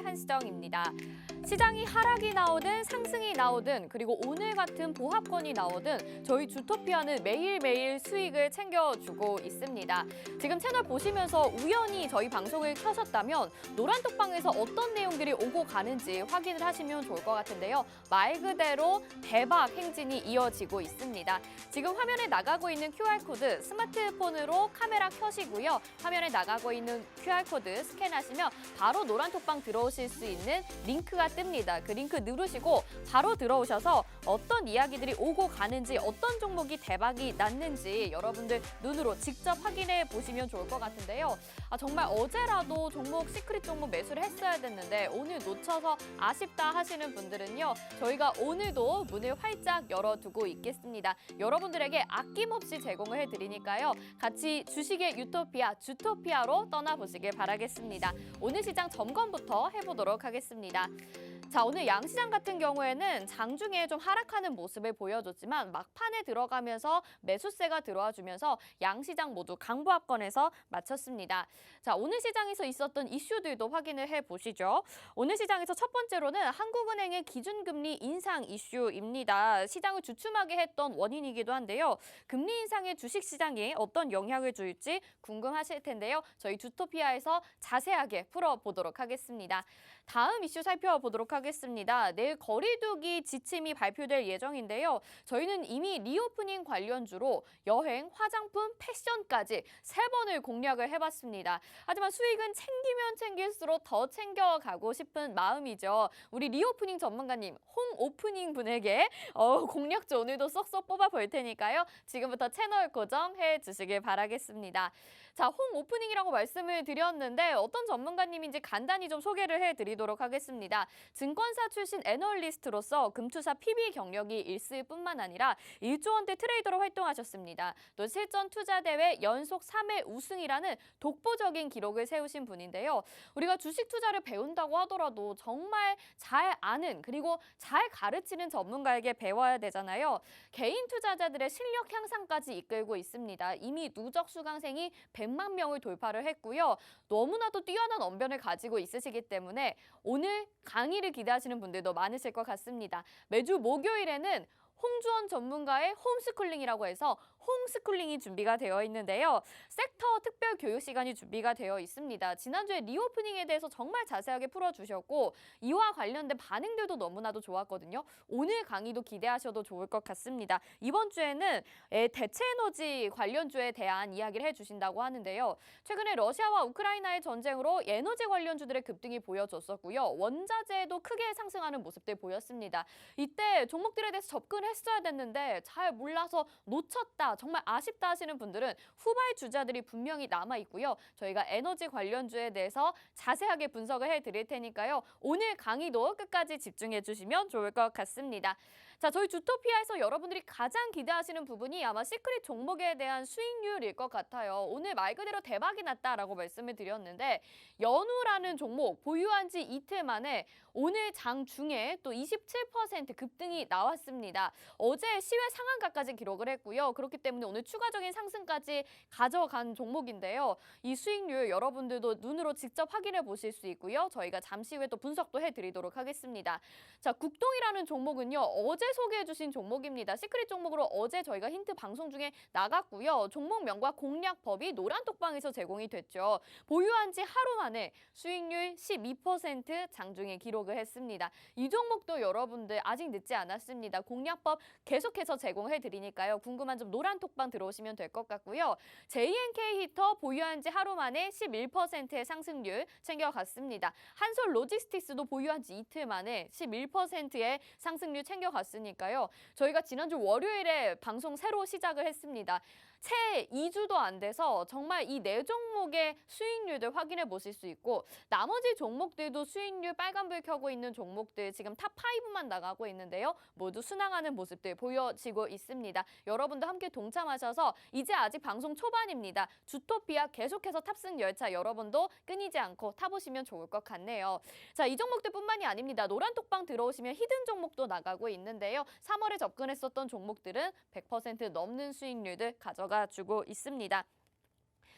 한시정입니다. 시장이 하락이 나오든 상승이 나오든 그리고 오늘 같은 보합권이 나오든 저희 주토피아는 매일매일 수익을 챙겨주고 있습니다. 지금 채널 보시면서 우연히 저희 방송을 켜셨다면 노란톡방에서 어떤 내용들이 오고 가는지 확인을 하시면 좋을 것 같은데요. 말 그대로 대박 행진이 이어지고 있습니다. 지금 화면에 나가고 있는 QR코드 스마트폰으로 카메라 켜시고요. 화면에 나가고 있는 QR코드 스캔하시면 바로 노란톡방 들어오실 수 있는 링크가 뜹니다. 그 링크 누르시고 바로 들어오셔서 어떤 이야기들이 오고 가는지 어떤 종목이 대박이 났는지 여러분들 눈으로 직접 확인해 보시면 좋을 것 같은데요. 정말 어제라도 종목 시크릿 종목 매수를 했어야 됐는데 오늘 놓쳐서 아쉽다 하시는 분들은요. 저희가 오늘도 문을 활짝 열어두고 있겠습니다. 여러분들에게 아낌없이 제공을 해드리니까요. 같이 주식의 유토피아, 주토피아로 떠나보시길 바라겠습니다. 오늘 시장 점검부터 해보도록 하겠습니다. 자, 오늘 양시장 같은 경우에는 장중에 좀 하락하는 모습을 보여줬지만 막판에 들어가면서 매수세가 들어와 주면서 양시장 모두 강보합권에서 마쳤습니다. 자, 오늘 시장에서 있었던 이슈들도 확인을 해보시죠. 오늘 시장에서 첫 번째로는 한국은행의 기준금리 인상 이슈입니다. 시장을 주춤하게 했던 원인이기도 한데요. 금리 인상의 주식시장에 어떤 영향을 줄지 궁금하실 텐데요. 저희 주토피아에서 자세하게 풀어보도록 하겠습니다. 다음 이슈 살펴보도록 하겠습니다. 내일 거리두기 지침이 발표될 예정인데요. 저희는 이미 리오프닝 관련주로 여행, 화장품, 패션까지 3번을 공략을 해봤습니다. 하지만 수익은 챙기면 챙길수록 더 챙겨가고 싶은 마음이죠. 우리 리오프닝 전문가님, 홈오프닝 분에게 공략주 오늘도 쏙쏙 뽑아볼 테니까요. 지금부터 채널 고정해 주시길 바라겠습니다. 자, 홈오프닝이라고 말씀을 드렸는데 어떤 전문가님인지 간단히 좀 소개를 해드리도록 하겠습니다. 증권사 출신 애널리스트로서 금투사 PB 경력이 있을 뿐만 아니라 1조 원대 트레이더로 활동하셨습니다. 또 실전 투자 대회 연속 3회 우승이라는 독보적인 기록을 세우신 분인데요. 우리가 주식 투자를 배운다고 하더라도 정말 잘 아는 그리고 잘 가르치는 전문가에게 배워야 되잖아요. 개인 투자자들의 실력 향상까지 이끌고 있습니다. 이미 누적 수강생이 100만 명을 돌파를 했고요. 너무나도 뛰어난 언변을 가지고 있으시기 때문에 오늘 강의를 기대하시는 분들도 많으실 것 같습니다. 매주 목요일에는 홍주원 전문가의 홈스쿨링이라고 해서 홈스쿨링이 준비가 되어 있는데요. 섹터 특별 교육 시간이 준비가 되어 있습니다. 지난주에 리오프닝에 대해서 정말 자세하게 풀어주셨고 이와 관련된 반응들도 너무나도 좋았거든요. 오늘 강의도 기대하셔도 좋을 것 같습니다. 이번 주에는 대체에너지 관련주에 대한 이야기를 해주신다고 하는데요. 최근에 러시아와 우크라이나의 전쟁으로 에너지 관련주들의 급등이 보여졌었고요. 원자재도 크게 상승하는 모습들 보였습니다. 이때 종목들에 대해서 접근을 했어야 됐는데 잘 몰라서 놓쳤다, 정말 아쉽다 하시는 분들은 후발 주자들이 분명히 남아있고요. 저희가 에너지 관련주에 대해서 자세하게 분석을 해드릴 테니까요. 오늘 강의도 끝까지 집중해 주시면 좋을 것 같습니다. 자, 저희 주토피아에서 여러분들이 가장 기대하시는 부분이 아마 시크릿 종목에 대한 수익률일 것 같아요. 오늘 말 그대로 대박이 났다라고 말씀을 드렸는데 연우라는 종목 보유한 지 이틀 만에 오늘 장중에 또 27% 급등이 나왔습니다. 어제 시외 상한가까지 기록을 했고요. 그렇기 때문에 오늘 추가적인 상승까지 가져간 종목인데요. 이 수익률 여러분들도 눈으로 직접 확인해 보실 수 있고요. 저희가 잠시 후에 또 분석도 해드리도록 하겠습니다. 자, 국동이라는 종목은요. 어제 소개해 주신 종목입니다. 시크릿 종목으로 어제 저희가 힌트 방송 중에 나갔고요. 종목명과 공략법이 노란톡방에서 제공이 됐죠. 보유한 지 하루 만에 수익률 12% 장중에 기록을 했습니다. 이 종목도 여러분들 아직 늦지 않았습니다. 공략법 계속해서 제공해 드리니까요. 궁금한 점 노란톡방 들어오시면 될 것 같고요. JNK 히터 보유한 지 하루 만에 11%의 상승률 챙겨갔습니다. 한솔 로지스틱스도 보유한 지 이틀 만에 11%의 상승률 챙겨갔으니까요. 저희가 지난주 월요일에 방송 새로 시작을 했습니다. 채 2주도 안 돼서 정말 이 4종목의 수익률들 확인해 보실 수 있고 나머지 종목들도 수익률 빨간불 켜고 있는 종목들 지금 탑 5만 나가고 있는데요. 모두 순항하는 모습들 보여지고 있습니다. 여러분도 함께 동참하셔서 이제 아직 방송 초반입니다. 주토피아 계속해서 탑승 열차 여러분도 끊이지 않고 타보시면 좋을 것 같네요. 자, 이 종목들뿐만이 아닙니다. 노란톡방 들어오시면 히든 종목도 나가고 있는데요. 3월에 접근했었던 종목들은 100% 넘는 수익률들 가져가 주고 있습니다.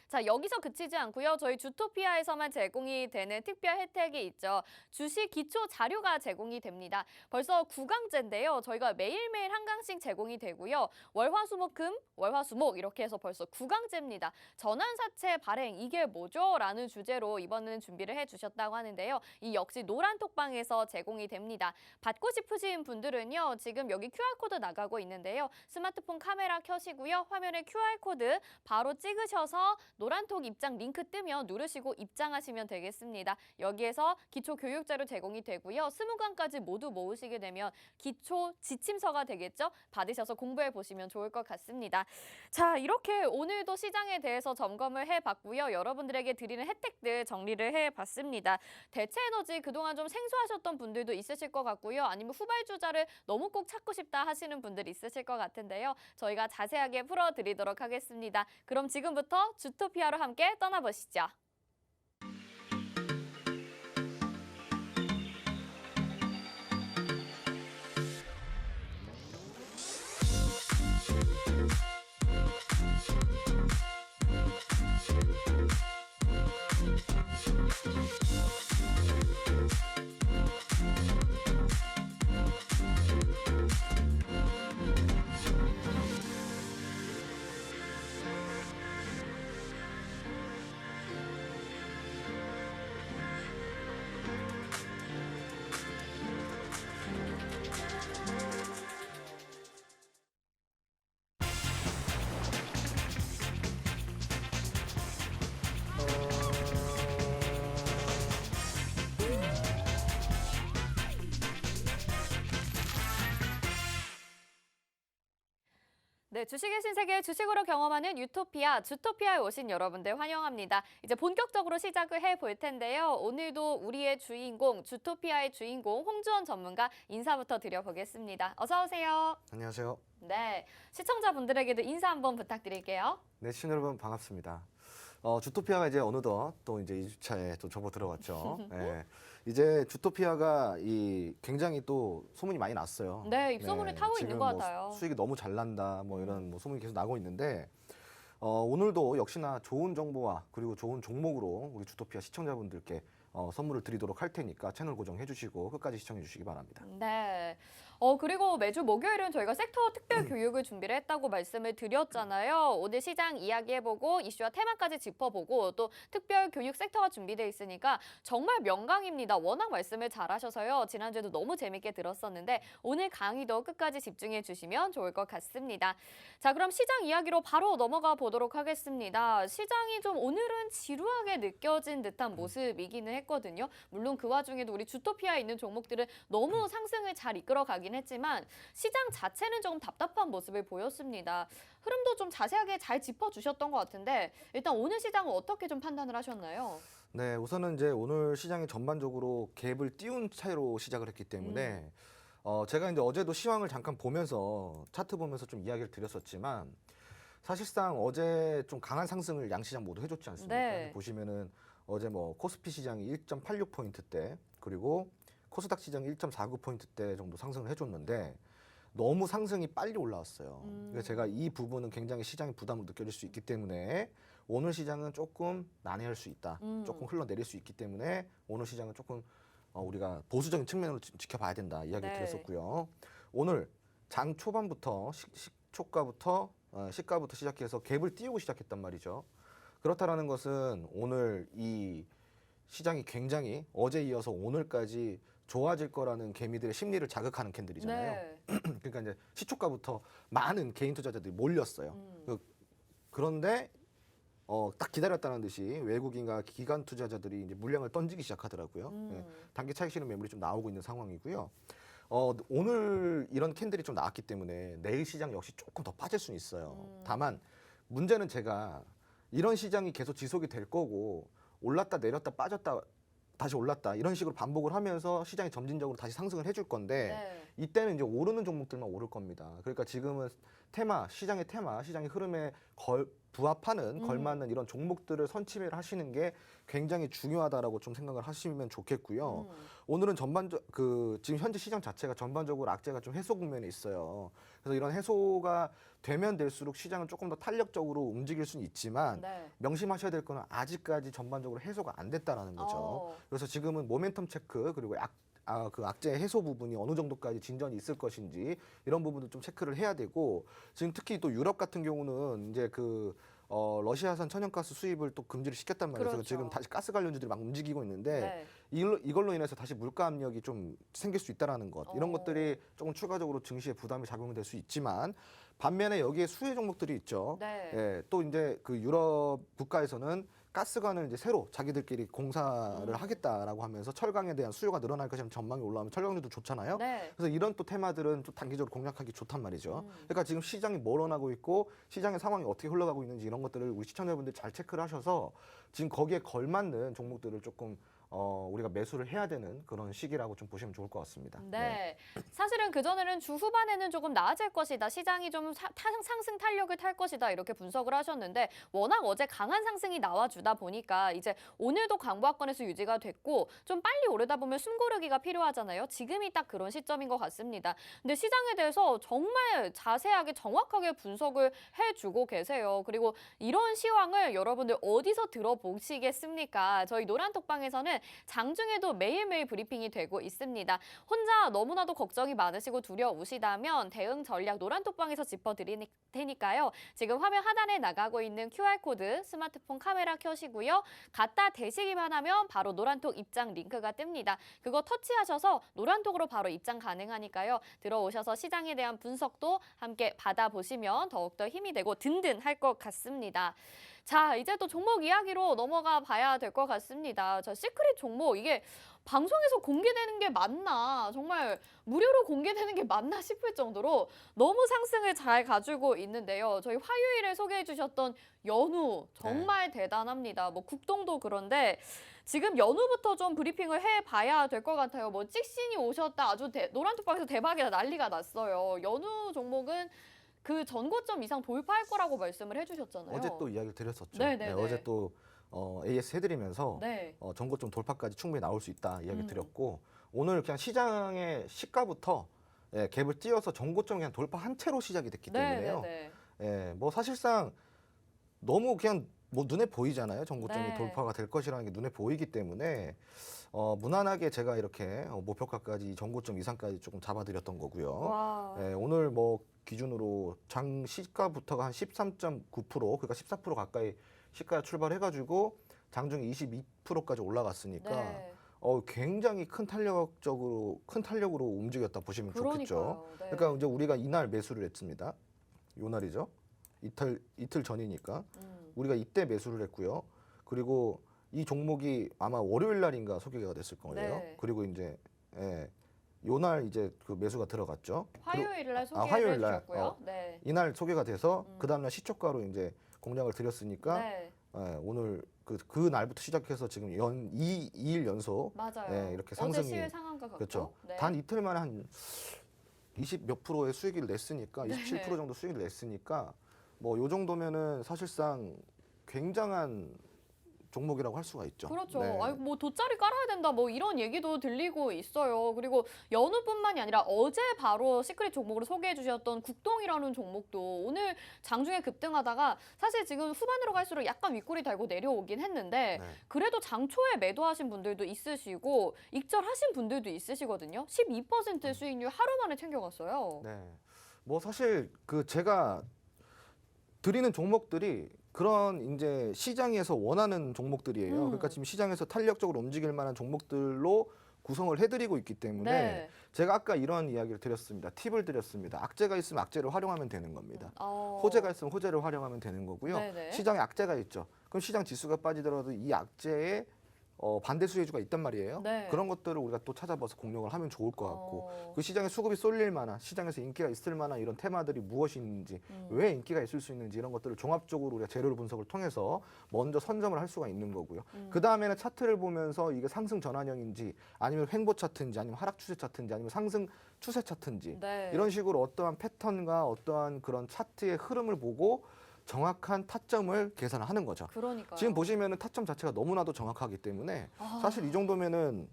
자, 여기서 그치지 않고요. 저희 주토피아에서만 제공이 되는 특별 혜택이 있죠. 주식 기초 자료가 제공이 됩니다. 벌써 9강째인데요. 저희가 매일매일 한 강씩 제공이 되고요. 월화수목금, 월화수목 이렇게 해서 벌써 9강째입니다. 전환사채 발행 이게 뭐죠? 라는 주제로 이번에는 준비를 해주셨다고 하는데요. 이 역시 노란톡방에서 제공이 됩니다. 받고 싶으신 분들은요. 지금 여기 QR코드 나가고 있는데요. 스마트폰 카메라 켜시고요. 화면에 QR코드 바로 찍으셔서 노란톡 입장 링크 뜨면 누르시고 입장하시면 되겠습니다. 여기에서 기초 교육자료 제공이 되고요. 20강까지 모두 모으시게 되면 기초 지침서가 되겠죠? 받으셔서 공부해 보시면 좋을 것 같습니다. 자, 이렇게 오늘도 시장에 대해서 점검을 해봤고요. 여러분들에게 드리는 혜택들 정리를 해봤습니다. 대체에너지 그동안 좀 생소하셨던 분들도 있으실 것 같고요. 아니면 후발주자를 너무 꼭 찾고 싶다 하시는 분들 있으실 것 같은데요. 저희가 자세하게 풀어드리도록 하겠습니다. 그럼 지금부터 주토피아로 함께 떠나보시죠. 네, 주식의 신세계 주식으로 경험하는 유토피아, 주토피아에 오신 여러분들 환영합니다. 이제 본격적으로 시작을 해볼 텐데요. 오늘도 우리의 주인공, 주토피아의 주인공 홍주원 전문가 인사부터 드려보겠습니다. 어서 오세요. 안녕하세요. 네, 시청자분들에게도 인사 한번 부탁드릴게요. 네, 시청자 여러분 반갑습니다. 주토피아가 이제 어느덧 또 이제 2주차에 또 접어들어갔죠. 네, 이제 주토피아가 굉장히 또 소문이 많이 났어요. 네, 입소문을 타고 있는 것 같아요. 수익이 너무 잘 난다, 뭐 이런 소문이 계속 나고 있는데 오늘도 역시나 좋은 정보와 그리고 좋은 종목으로 우리 주토피아 시청자분들께 선물을 드리도록 할 테니까 채널 고정해 주시고 끝까지 시청해 주시기 바랍니다. 네. 그리고 매주 목요일은 저희가 섹터 특별 교육을 준비를 했다고 말씀을 드렸잖아요. 오늘 시장 이야기해보고 이슈와 테마까지 짚어보고 또 특별 교육 섹터가 준비되어 있으니까 정말 명강입니다. 워낙 말씀을 잘하셔서요. 지난주에도 너무 재밌게 들었었는데 오늘 강의도 끝까지 집중해 주시면 좋을 것 같습니다. 자, 그럼 시장 이야기로 바로 넘어가 보도록 하겠습니다. 시장이 좀 오늘은 지루하게 느껴진 듯한 모습이기는 했거든요. 물론 그 와중에도 우리 주토피아에 있는 종목들은 너무 상승을 잘 이끌어가긴 했지만 시장 자체는 조금 답답한 모습을 보였습니다. 흐름도 좀 자세하게 잘 짚어주셨던 것 같은데 일단 오늘 시장은 어떻게 좀 판단을 하셨나요? 네, 우선은 이제 오늘 시장이 전반적으로 갭을 띄운 차이로 시작을 했기 때문에 제가 이제 어제도 시황을 잠깐 보면서 차트 보면서 좀 이야기를 드렸었지만 사실상 어제 좀 강한 상승을 양시장 모두 해줬지 않습니까? 네. 보시면은 어제 뭐 코스피 시장이 1.86포인트대 그리고 코스닥 시장이 1.49포인트대 정도 상승을 해줬는데 너무 상승이 빨리 올라왔어요. 그래서 제가 이 부분은 굉장히 시장의 부담으로 느껴질 수 있기 때문에 오늘 시장은 조금 난해할 수 있다. 조금 흘러내릴 수 있기 때문에 오늘 시장은 조금 우리가 보수적인 측면으로 지켜봐야 된다 이야기를 네. 드렸었고요. 오늘 장 초반부터 시초가부터 시가부터 시작해서 갭을 띄우고 시작했단 말이죠. 그렇다라는 것은 오늘 이 시장이 굉장히 어제 이어서 오늘까지 좋아질 거라는 개미들의 심리를 자극하는 캔들이잖아요. 네. 그러니까 이제 시초가부터 많은 개인 투자자들이 몰렸어요. 그런데 딱 기다렸다는 듯이 외국인과 기관 투자자들이 이제 물량을 던지기 시작하더라고요. 예, 단기 차익 실현 매물이 좀 나오고 있는 상황이고요. 오늘 이런 캔들이 좀 나왔기 때문에 내일 시장 역시 조금 더 빠질 수는 있어요. 다만 문제는 제가 이런 시장이 계속 지속이 될 거고 올랐다 내렸다 빠졌다 다시 올랐다 이런 식으로 반복을 하면서 시장이 점진적으로 다시 상승을 해줄 건데 네. 이때는 이제 오르는 종목들만 오를 겁니다. 그러니까 지금은 시장의 흐름에 부합하는 걸맞는 이런 종목들을 선취를 하시는 게 굉장히 중요하다라고 좀 생각을 하시면 좋겠고요. 오늘은 지금 현재 시장 자체가 전반적으로 악재가 좀 해소 국면에 있어요. 그래서 이런 해소가 되면 될수록 시장은 조금 더 탄력적으로 움직일 수는 있지만 네. 명심하셔야 될 거는 아직까지 전반적으로 해소가 안 됐다라는 거죠. 그래서 지금은 모멘텀 체크 그리고 그 악재 해소 부분이 어느 정도까지 진전이 있을 것인지 이런 부분도 좀 체크를 해야 되고 지금 특히 또 유럽 같은 경우는 이제 러시아산 천연가스 수입을 또 금지를 시켰단 말이에요. 그래서 그렇죠. 지금 다시 가스 관련주들이 막 움직이고 있는데 네. 이걸로 인해서 다시 물가 압력이 좀 생길 수 있다라는 것 이런 어. 것들이 조금 추가적으로 증시에 부담이 작용될 수 있지만 반면에 여기에 수혜 종목들이 있죠. 네. 예, 또 이제 그 유럽 국가에서는 가스관을 이제 새로 자기들끼리 공사를 하겠다라고 하면서 철강에 대한 수요가 늘어날 것이라는 전망이 올라오면 철강주도 좋잖아요. 네. 그래서 이런 또 테마들은 또 단기적으로 공략하기 좋단 말이죠. 그러니까 지금 시장이 뭘 원하고 있고 시장의 상황이 어떻게 흘러가고 있는지 이런 것들을 우리 시청자분들 잘 체크를 하셔서 지금 거기에 걸맞는 종목들을 조금 우리가 매수를 해야 되는 그런 시기라고 좀 보시면 좋을 것 같습니다. 네. 사실은 그전에는 주 후반에는 조금 나아질 것이다. 시장이 좀 상승 탄력을 탈 것이다. 이렇게 분석을 하셨는데 워낙 어제 강한 상승이 나와주다 보니까 이제 오늘도 강보합권에서 유지가 됐고 좀 빨리 오르다 보면 숨고르기가 필요하잖아요. 지금이 딱 그런 시점인 것 같습니다. 근데 시장에 대해서 정말 자세하게 정확하게 분석을 해주고 계세요. 그리고 이런 시황을 여러분들 어디서 들어보시겠습니까? 저희 노란톡방에서는 장중에도 매일매일 브리핑이 되고 있습니다. 혼자 너무나도 걱정이 많으시고 두려우시다면 대응 전략 노란톡방에서 짚어드릴 테니까요. 지금 화면 하단에 나가고 있는 QR코드 스마트폰 카메라 켜시고요. 갖다 대시기만 하면 바로 노란톡 입장 링크가 뜹니다. 그거 터치하셔서 노란톡으로 바로 입장 가능하니까요. 들어오셔서 시장에 대한 분석도 함께 받아보시면 더욱더 힘이 되고 든든할 것 같습니다. 자, 이제 또 종목 이야기로 넘어가 봐야 될 것 같습니다. 저 시크릿 종목, 이게 방송에서 공개되는 게 맞나, 정말 무료로 공개되는 게 맞나 싶을 정도로 너무 상승을 잘 가지고 있는데요. 저희 화요일에 소개해 주셨던 연우, 정말 대단합니다. 뭐 국동도 그런데 지금 연우부터 좀 브리핑을 해봐야 될 것 같아요. 뭐 찍신이 오셨다, 아주 노란톡방에서 대박이다, 난리가 났어요. 연우 종목은 그 전고점 이상 돌파할 거라고 말씀을 해주셨잖아요. 어제 또 이야기를 드렸었죠. 네네네. 어제 또 AS 해드리면서 네. 전고점 돌파까지 충분히 나올 수 있다 이야기 드렸고 오늘 그냥 시장의 시가부터 갭을 띄어서 전고점 그냥 돌파한 채로 시작이 됐기 때문에요. 네네네. 뭐 사실상 너무 그냥 뭐 눈에 보이잖아요. 전고점이 네. 돌파가 될 것이라는 게 눈에 보이기 때문에 무난하게 제가 이렇게 목표가까지 전고점 이상까지 조금 잡아드렸던 거고요. 와. 오늘 뭐 기준으로 장 시가부터가 한 13.9% 그러니까 14% 가까이 시가 출발해가지고 장중에 22%까지 올라갔으니까 네. 굉장히 큰 탄력으로 움직였다 보시면 좋겠죠. 그러니까요. 네. 그러니까 이제 우리가 이날 매수를 했습니다. 요 날이죠. 이틀 전이니까 우리가 이때 매수를 했고요. 그리고 이 종목이 아마 월요일 날인가 소개가 됐을 거예요. 네. 그리고 이제 요날 이제 그 매수가 들어갔죠. 화요일 날 소개해 화요일 날, 주셨고요. 네. 이날 소개가 돼서 그 다음날 시초가로 이제 공략을 드렸으니까 네. 오늘 그 날부터 시작해서 지금 2일 연속 맞아요. 이렇게 어제 상승이 시일 상한가 같고. 그렇죠. 네. 단 이틀 만에 한 20 몇 프로의 수익을 냈으니까 27% 정도 수익을 냈으니까 뭐 요 정도면은 사실상 굉장한 종목이라고 할 수가 있죠. 그렇죠. 네. 아니, 뭐 돗자리 깔아야 된다, 뭐 이런 얘기도 들리고 있어요. 그리고 연우뿐만이 아니라 어제 바로 시크릿 종목으로 소개해 주셨던 국동이라는 종목도 오늘 장중에 급등하다가 사실 지금 후반으로 갈수록 약간 윗골이 달고 내려오긴 했는데 네. 그래도 장초에 매도하신 분들도 있으시고 익절하신 분들도 있으시거든요. 12% 수익률 하루 만에 챙겨갔어요. 네. 뭐 사실 제가 드리는 종목들이 그런 이제 시장에서 원하는 종목들이에요. 그러니까 지금 시장에서 탄력적으로 움직일 만한 종목들로 구성을 해드리고 있기 때문에 네. 제가 아까 이런 이야기를 드렸습니다. 팁을 드렸습니다. 악재가 있으면 악재를 활용하면 되는 겁니다. 어. 호재가 있으면 호재를 활용하면 되는 거고요. 네네. 시장에 악재가 있죠. 그럼 시장 지수가 빠지더라도 이 악재에 반대 수혜주가 있단 말이에요. 네. 그런 것들을 우리가 또 찾아봐서 공략을 하면 좋을 것 같고 어. 그 시장에 수급이 쏠릴 만한 시장에서 인기가 있을 만한 이런 테마들이 무엇이 있는지 왜 인기가 있을 수 있는지 이런 것들을 종합적으로 우리가 재료 분석을 통해서 먼저 선점을 할 수가 있는 거고요. 그 다음에는 차트를 보면서 이게 상승 전환형인지 아니면 횡보 차트인지 아니면 하락 추세 차트인지 아니면 상승 추세 차트인지 네. 이런 식으로 어떠한 패턴과 어떠한 그런 차트의 흐름을 보고 정확한 타점을 계산하는 거죠. 그러니까요. 지금 보시면은 타점 자체가 너무나도 정확하기 때문에 아. 사실 이 정도면은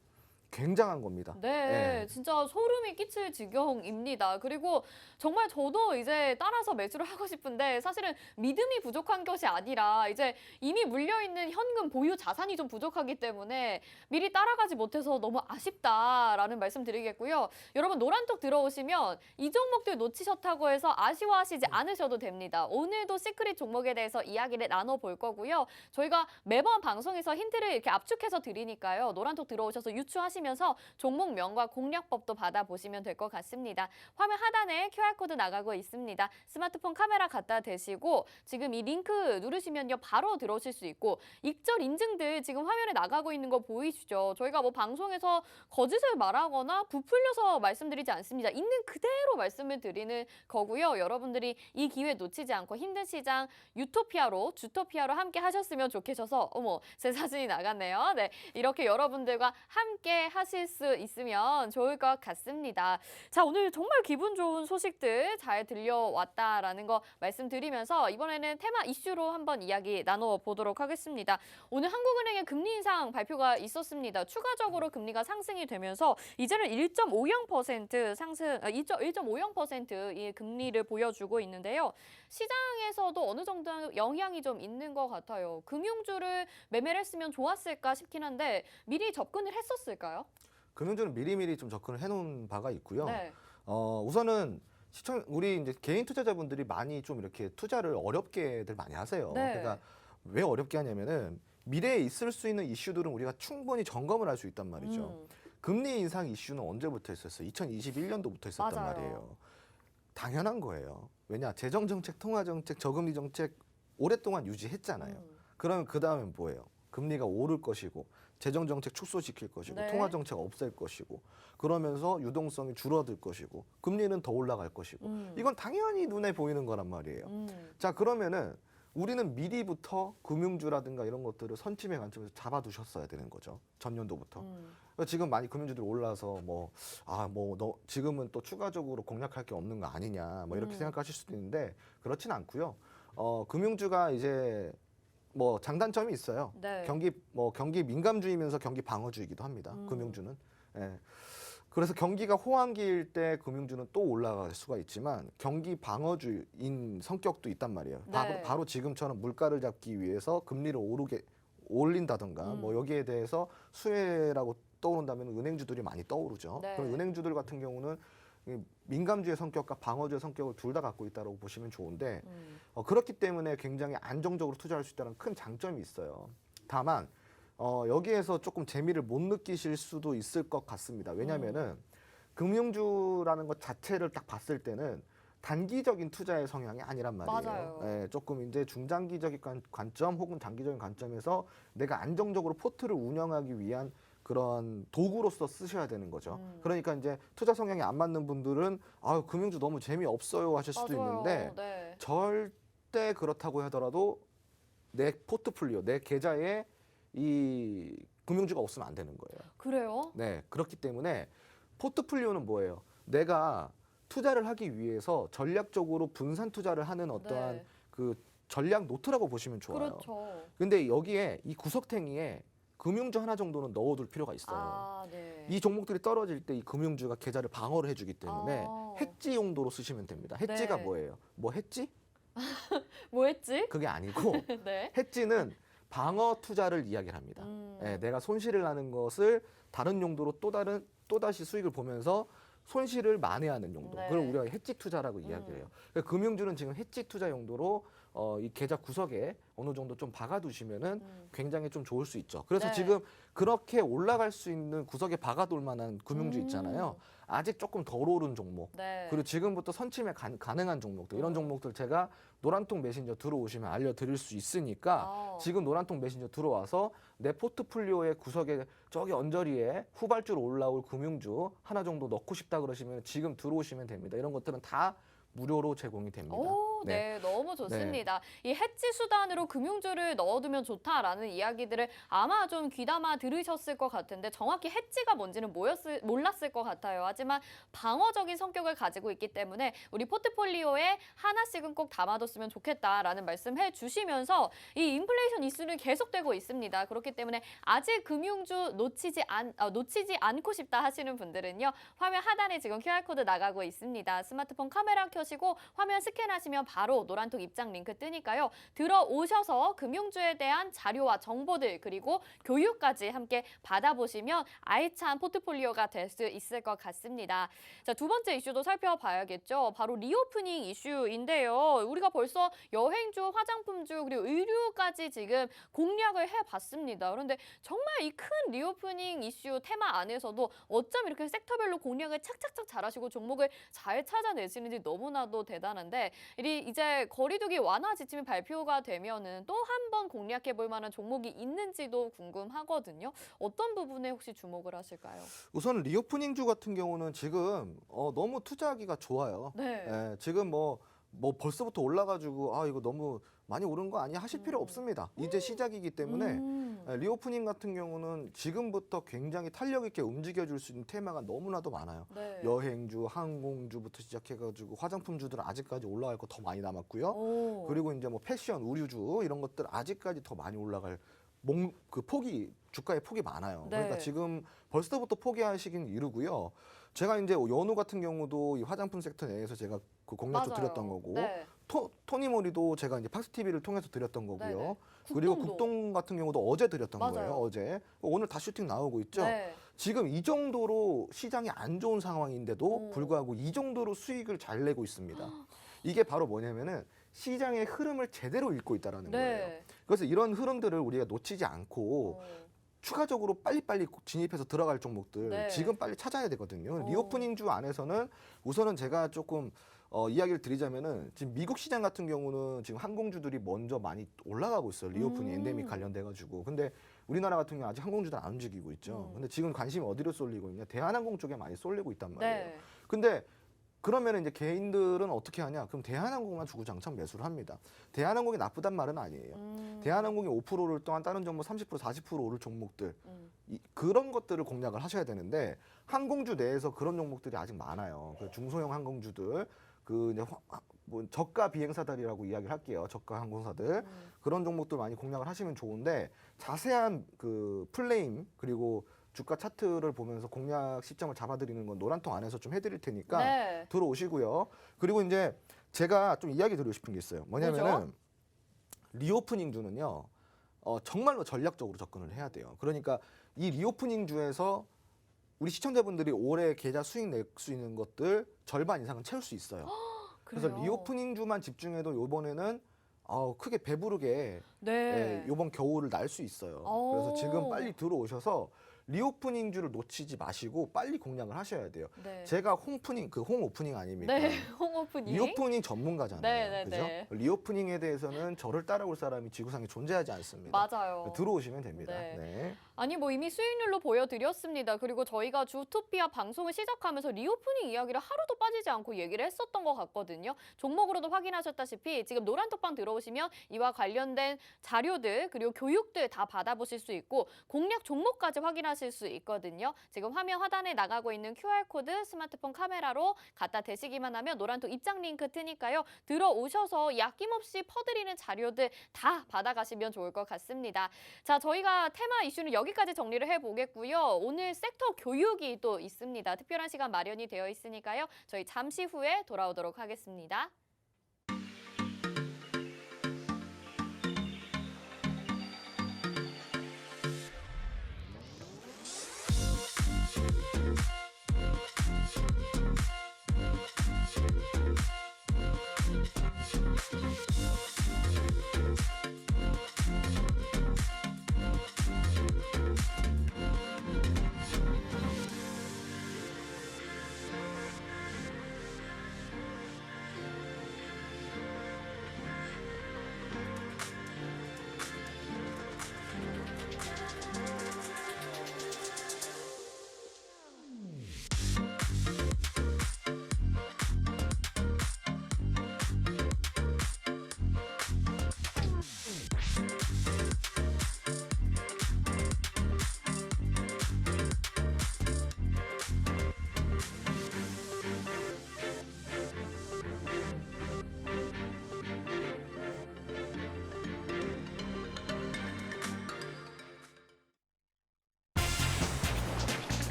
굉장한 겁니다. 네, 예. 진짜 소름이 끼칠 지경입니다. 그리고 정말 저도 이제 따라서 매수를 하고 싶은데 사실은 믿음이 부족한 것이 아니라 이제 이미 물려있는 현금 보유 자산이 좀 부족하기 때문에 미리 따라가지 못해서 너무 아쉽다라는 말씀 드리겠고요. 여러분 노란톡 들어오시면 이 종목들 놓치셨다고 해서 아쉬워하시지 않으셔도 됩니다. 오늘도 시크릿 종목에 대해서 이야기를 나눠볼 거고요. 저희가 매번 방송에서 힌트를 이렇게 압축해서 드리니까요. 노란톡 들어오셔서 유추하시면서 종목명과 공략법도 받아보시면 될 것 같습니다. 화면 하단에 QR코드 나가고 있습니다. 스마트폰 카메라 갖다 대시고 지금 이 링크 누르시면요. 바로 들어오실 수 있고 익절 인증들 지금 화면에 나가고 있는 거 보이시죠? 저희가 뭐 방송에서 거짓을 말하거나 부풀려서 말씀드리지 않습니다. 있는 그대로 말씀을 드리는 거고요. 여러분들이 이 기회 놓치지 않고 힘든 시장 유토피아로 주토피아로 함께 하셨으면 좋겠어서 어머 제 사진이 나갔네요. 네, 이렇게 여러분들과 함께 하실 수 있으면 좋을 것 같습니다. 자, 오늘 정말 기분 좋은 소식들 잘 들려왔다라는 거 말씀드리면서 이번에는 테마 이슈로 한번 이야기 나눠보도록 하겠습니다. 오늘 한국은행의 금리 인상 발표가 있었습니다. 추가적으로 금리가 상승이 되면서 이제는 1.50% 상승, 1.50%의 금리를 보여주고 있는데요. 시장에서도 어느 정도 영향이 좀 있는 것 같아요. 금융주를 매매를 했으면 좋았을까 싶긴 한데 미리 접근을 했었을까요? 금융주는 미리미리 좀 접근을 해놓은 바가 있고요. 네. 우선은 우리 이제 개인 투자자분들이 많이 좀 이렇게 투자를 어렵게들 많이 하세요. 네. 그러니까 왜 어렵게 하냐면은 미래에 있을 수 있는 이슈들은 우리가 충분히 점검을 할 수 있단 말이죠. 금리 인상 이슈는 언제부터 있었어요? 2021년도부터 있었단 맞아요. 말이에요. 당연한 거예요. 왜냐? 재정정책, 통화정책, 저금리 정책 오랫동안 유지했잖아요. 그러면 그 다음엔 뭐예요? 금리가 오를 것이고 재정정책 축소시킬 것이고 네. 통화정책 없앨 것이고 그러면서 유동성이 줄어들 것이고 금리는 더 올라갈 것이고 이건 당연히 눈에 보이는 거란 말이에요. 자, 그러면은 우리는 미리부터 금융주라든가 이런 것들을 선침의 관점에서 잡아두셨어야 되는 거죠. 전년도부터. 그러니까 지금 많이 금융주들이 올라서 너 지금은 또 추가적으로 공략할 게 없는 거 아니냐 뭐 이렇게 생각하실 수도 있는데 그렇진 않고요. 금융주가 이제 뭐 장단점이 있어요. 네. 경기 민감주이면서 경기 방어주이기도 합니다. 금융주는. 예. 그래서 경기가 호황기일 때 금융주는 또 올라갈 수가 있지만 경기 방어주인 성격도 있단 말이에요. 네. 바로 지금처럼 물가를 잡기 위해서 금리를 올린다던가 뭐 여기에 대해서 수혜라고 떠오른다면 은행주들이 많이 떠오르죠. 네. 그럼 은행주들 같은 경우는 이 민감주의 성격과 방어주의 성격을 둘 다 갖고 있다고 보시면 좋은데 그렇기 때문에 굉장히 안정적으로 투자할 수 있다는 큰 장점이 있어요. 다만 여기에서 조금 재미를 못 느끼실 수도 있을 것 같습니다. 왜냐하면은 금융주라는 것 자체를 딱 봤을 때는 단기적인 투자의 성향이 아니란 말이에요. 맞아요. 예, 조금 이제 중장기적인 관점 혹은 장기적인 관점에서 내가 안정적으로 포트를 운영하기 위한 그런 도구로서 쓰셔야 되는 거죠. 그러니까 이제 투자 성향이 안 맞는 분들은 금융주 너무 재미없어요 하실 수도 맞아요. 있는데 네. 절대 그렇다고 하더라도 내 포트폴리오, 내 계좌에 이 금융주가 없으면 안 되는 거예요. 그래요? 네, 그렇기 때문에 포트폴리오는 뭐예요? 내가 투자를 하기 위해서 전략적으로 분산 투자를 하는 어떠한 네. 그 전략 노트라고 보시면 좋아요. 그렇죠. 근데 여기에 이 구석탱이에 금융주 하나 정도는 넣어둘 필요가 있어요. 아, 네. 이 종목들이 떨어질 때 이 금융주가 계좌를 방어를 해주기 때문에 해지 용도로 쓰시면 됩니다. 해지가 네. 뭐예요? 뭐 해지? 뭐 했지? 그게 아니고 네. 해지는 방어 투자를 이야기를 합니다. 예, 내가 손실을 나는 것을 다른 용도로 또다시 수익을 보면서 손실을 만회하는 용도. 네. 그걸 우리가 해지 투자라고 이야기를 해요. 그러니까 금융주는 지금 해지 투자 용도로 이 계좌 구석에 어느 정도 좀 박아두시면은 굉장히 좀 좋을 수 있죠. 그래서 네. 지금 그렇게 올라갈 수 있는 구석에 박아둘 만한 금융주 있잖아요. 아직 조금 덜 오른 종목. 네. 그리고 지금부터 선침에 가능한 종목들. 이런 종목들 제가 노란통 메신저 들어오시면 알려드릴 수 있으니까 지금 노란통 메신저 들어와서 내 포트폴리오의 구석에 저기 언저리에 후발주로 올라올 금융주 하나 정도 넣고 싶다 그러시면 지금 들어오시면 됩니다. 이런 것들은 다 무료로 제공이 됩니다. 오, 네, 너무 좋습니다. 이 해지 수단으로 금융주를 넣어두면 좋다라는 이야기들을 아마 좀 귀담아 들으셨을 것 같은데 정확히 해지가 뭔지는 몰랐을 것 같아요. 하지만 방어적인 성격을 가지고 있기 때문에 우리 포트폴리오에 하나씩은 꼭 담아뒀으면 좋겠다라는 말씀해 주시면서 이 인플레이션 이슈는 계속되고 있습니다. 그렇기 때문에 아직 금융주 놓치지 않고 싶다 하시는 분들은요. 화면 하단에 지금 QR코드 나가고 있습니다. 스마트폰 카메라 켜시고 화면 스캔하시면 바로 노란톡 입장 링크 뜨니까요. 들어오셔서 금융주에 대한 자료와 정보들 그리고 교육까지 함께 받아보시면 알찬 포트폴리오가 될 수 있을 것 같습니다. 자, 두 번째 이슈도 살펴봐야겠죠. 바로 리오프닝 이슈인데요. 우리가 벌써 여행주, 화장품주 그리고 의류까지 지금 공략을 해봤습니다. 그런데 정말 이 큰 리오프닝 이슈 테마 안에서도 어쩜 이렇게 섹터별로 공략을 착착착 잘하시고 종목을 잘 찾아내시는지 너무나도 대단한데 이제 거리두기 완화 지침이 발표가 되면은 또 한 번 공략해 볼 만한 종목이 있는지도 궁금하거든요. 어떤 부분에 혹시 주목을 하실까요? 우선 리오프닝주 같은 경우는 지금 너무 투자하기가 좋아요. 네. 예, 지금 뭐 벌써부터 올라가지고 이거 너무 많이 오른 거 아니야 하실 필요 없습니다. 이제 시작이기 때문에 리오프닝 같은 경우는 지금부터 굉장히 탄력 있게 움직여줄 수 있는 테마가 너무나도 많아요. 네. 여행주, 항공주부터 시작해가지고 화장품주들은 아직까지 올라갈 거 더 많이 남았고요. 오. 그리고 이제 뭐 패션, 의류주 이런 것들 아직까지 더 많이 올라갈 주가의 폭이 많아요. 네. 그러니까 지금 벌써부터 포기하시긴 이르고요. 제가 이제 연우 같은 경우도 이 화장품 섹터 내에서 제가 그 공략도 맞아요. 드렸던 거고 네. 토니모리도 제가 이제 팍스 TV를 통해서 드렸던 거고요. 네네. 그리고 국동도. 국동 같은 경우도 어제 드렸던 맞아요. 거예요. 어제 오늘 다 슈팅 나오고 있죠. 네. 지금 이 정도로 시장이 안 좋은 상황인데도 오. 불구하고 이 정도로 수익을 잘 내고 있습니다. 이게 바로 뭐냐면은 시장의 흐름을 제대로 읽고 있다라는 거예요. 네. 그래서 이런 흐름들을 우리가 놓치지 않고 오. 추가적으로 빨리빨리 진입해서 들어갈 종목들 네. 지금 빨리 찾아야 되거든요. 오. 리오프닝주 안에서는 우선은 제가 조금 이야기를 드리자면은 지금 미국 시장 같은 경우는 지금 항공주들이 먼저 많이 올라가고 있어요. 리오프닝 엔데믹 관련돼 가지고. 근데 우리나라 같은 경우 아직 항공주들 안 움직이고 있죠. 근데 지금 관심이 어디로 쏠리고 있냐? 대한항공 쪽에 많이 쏠리고 있단 말이에요. 네. 근데 그러면 이제 개인들은 어떻게 하냐? 그럼 대한항공만 주구장창 매수를 합니다. 대한항공이 나쁘단 말은 아니에요. 대한항공이 5%를 또한 다른 종목 30%, 40% 오를 종목들 그런 것들을 공략을 하셔야 되는데 항공주 내에서 그런 종목들이 아직 많아요. 그 중소형 항공주들 그 이제 뭐 저가 비행사들이라고 이야기를 할게요. 저가 항공사들 그런 종목들 많이 공략을 하시면 좋은데 자세한 그 플레임 그리고 주가 차트를 보면서 공략 시점을 잡아드리는 건 노란통 안에서 좀 해드릴 테니까 네. 들어오시고요. 그리고 이제 제가 좀 이야기 드리고 싶은 게 있어요. 뭐냐면은 리오프닝 주는요. 정말로 전략적으로 접근을 해야 돼요. 그러니까 이 리오프닝 주에서 우리 시청자분들이 올해 계좌 수익 낼 수 있는 것들 절반 이상은 채울 수 있어요. 그래서 그래요? 리오프닝 주만 집중해도 이번에는 크게 배부르게 네. 이번 겨울을 날 수 있어요. 그래서 지금 빨리 들어오셔서 리오프닝주를 놓치지 마시고 빨리 공략을 하셔야 돼요. 네. 제가 홈프닝, 홈오프닝 아닙니까? 네. 홍오프닝. 리오프닝 전문가잖아요. 네, 그죠? 네. 리오프닝에 대해서는 저를 따라올 사람이 지구상에 존재하지 않습니다. 맞아요. 들어오시면 됩니다. 네. 네. 아니 뭐 이미 수익률로 보여드렸습니다. 그리고 저희가 주토피아 방송을 시작하면서 리오프닝 이야기를 하루도 빠지지 않고 얘기를 했었던 것 같거든요. 종목으로도 확인하셨다시피 지금 노란톡방 들어오시면 이와 관련된 자료들 그리고 교육들 다 받아보실 수 있고 공략 종목까지 확인하실 수 있거든요. 지금 화면 하단에 나가고 있는 QR코드 스마트폰 카메라로 갖다 대시기만 하면 노란톡 입장 링크 트니까요. 들어오셔서 아낌없이 퍼드리는 자료들 다 받아가시면 좋을 것 같습니다. 자, 저희가 테마 이슈는 여기까지 정리를 해보겠고요. 오늘 섹터 교육이 또 있습니다. 특별한 시간 마련이 되어 있으니까요. 저희 잠시 후에 돌아오도록 하겠습니다.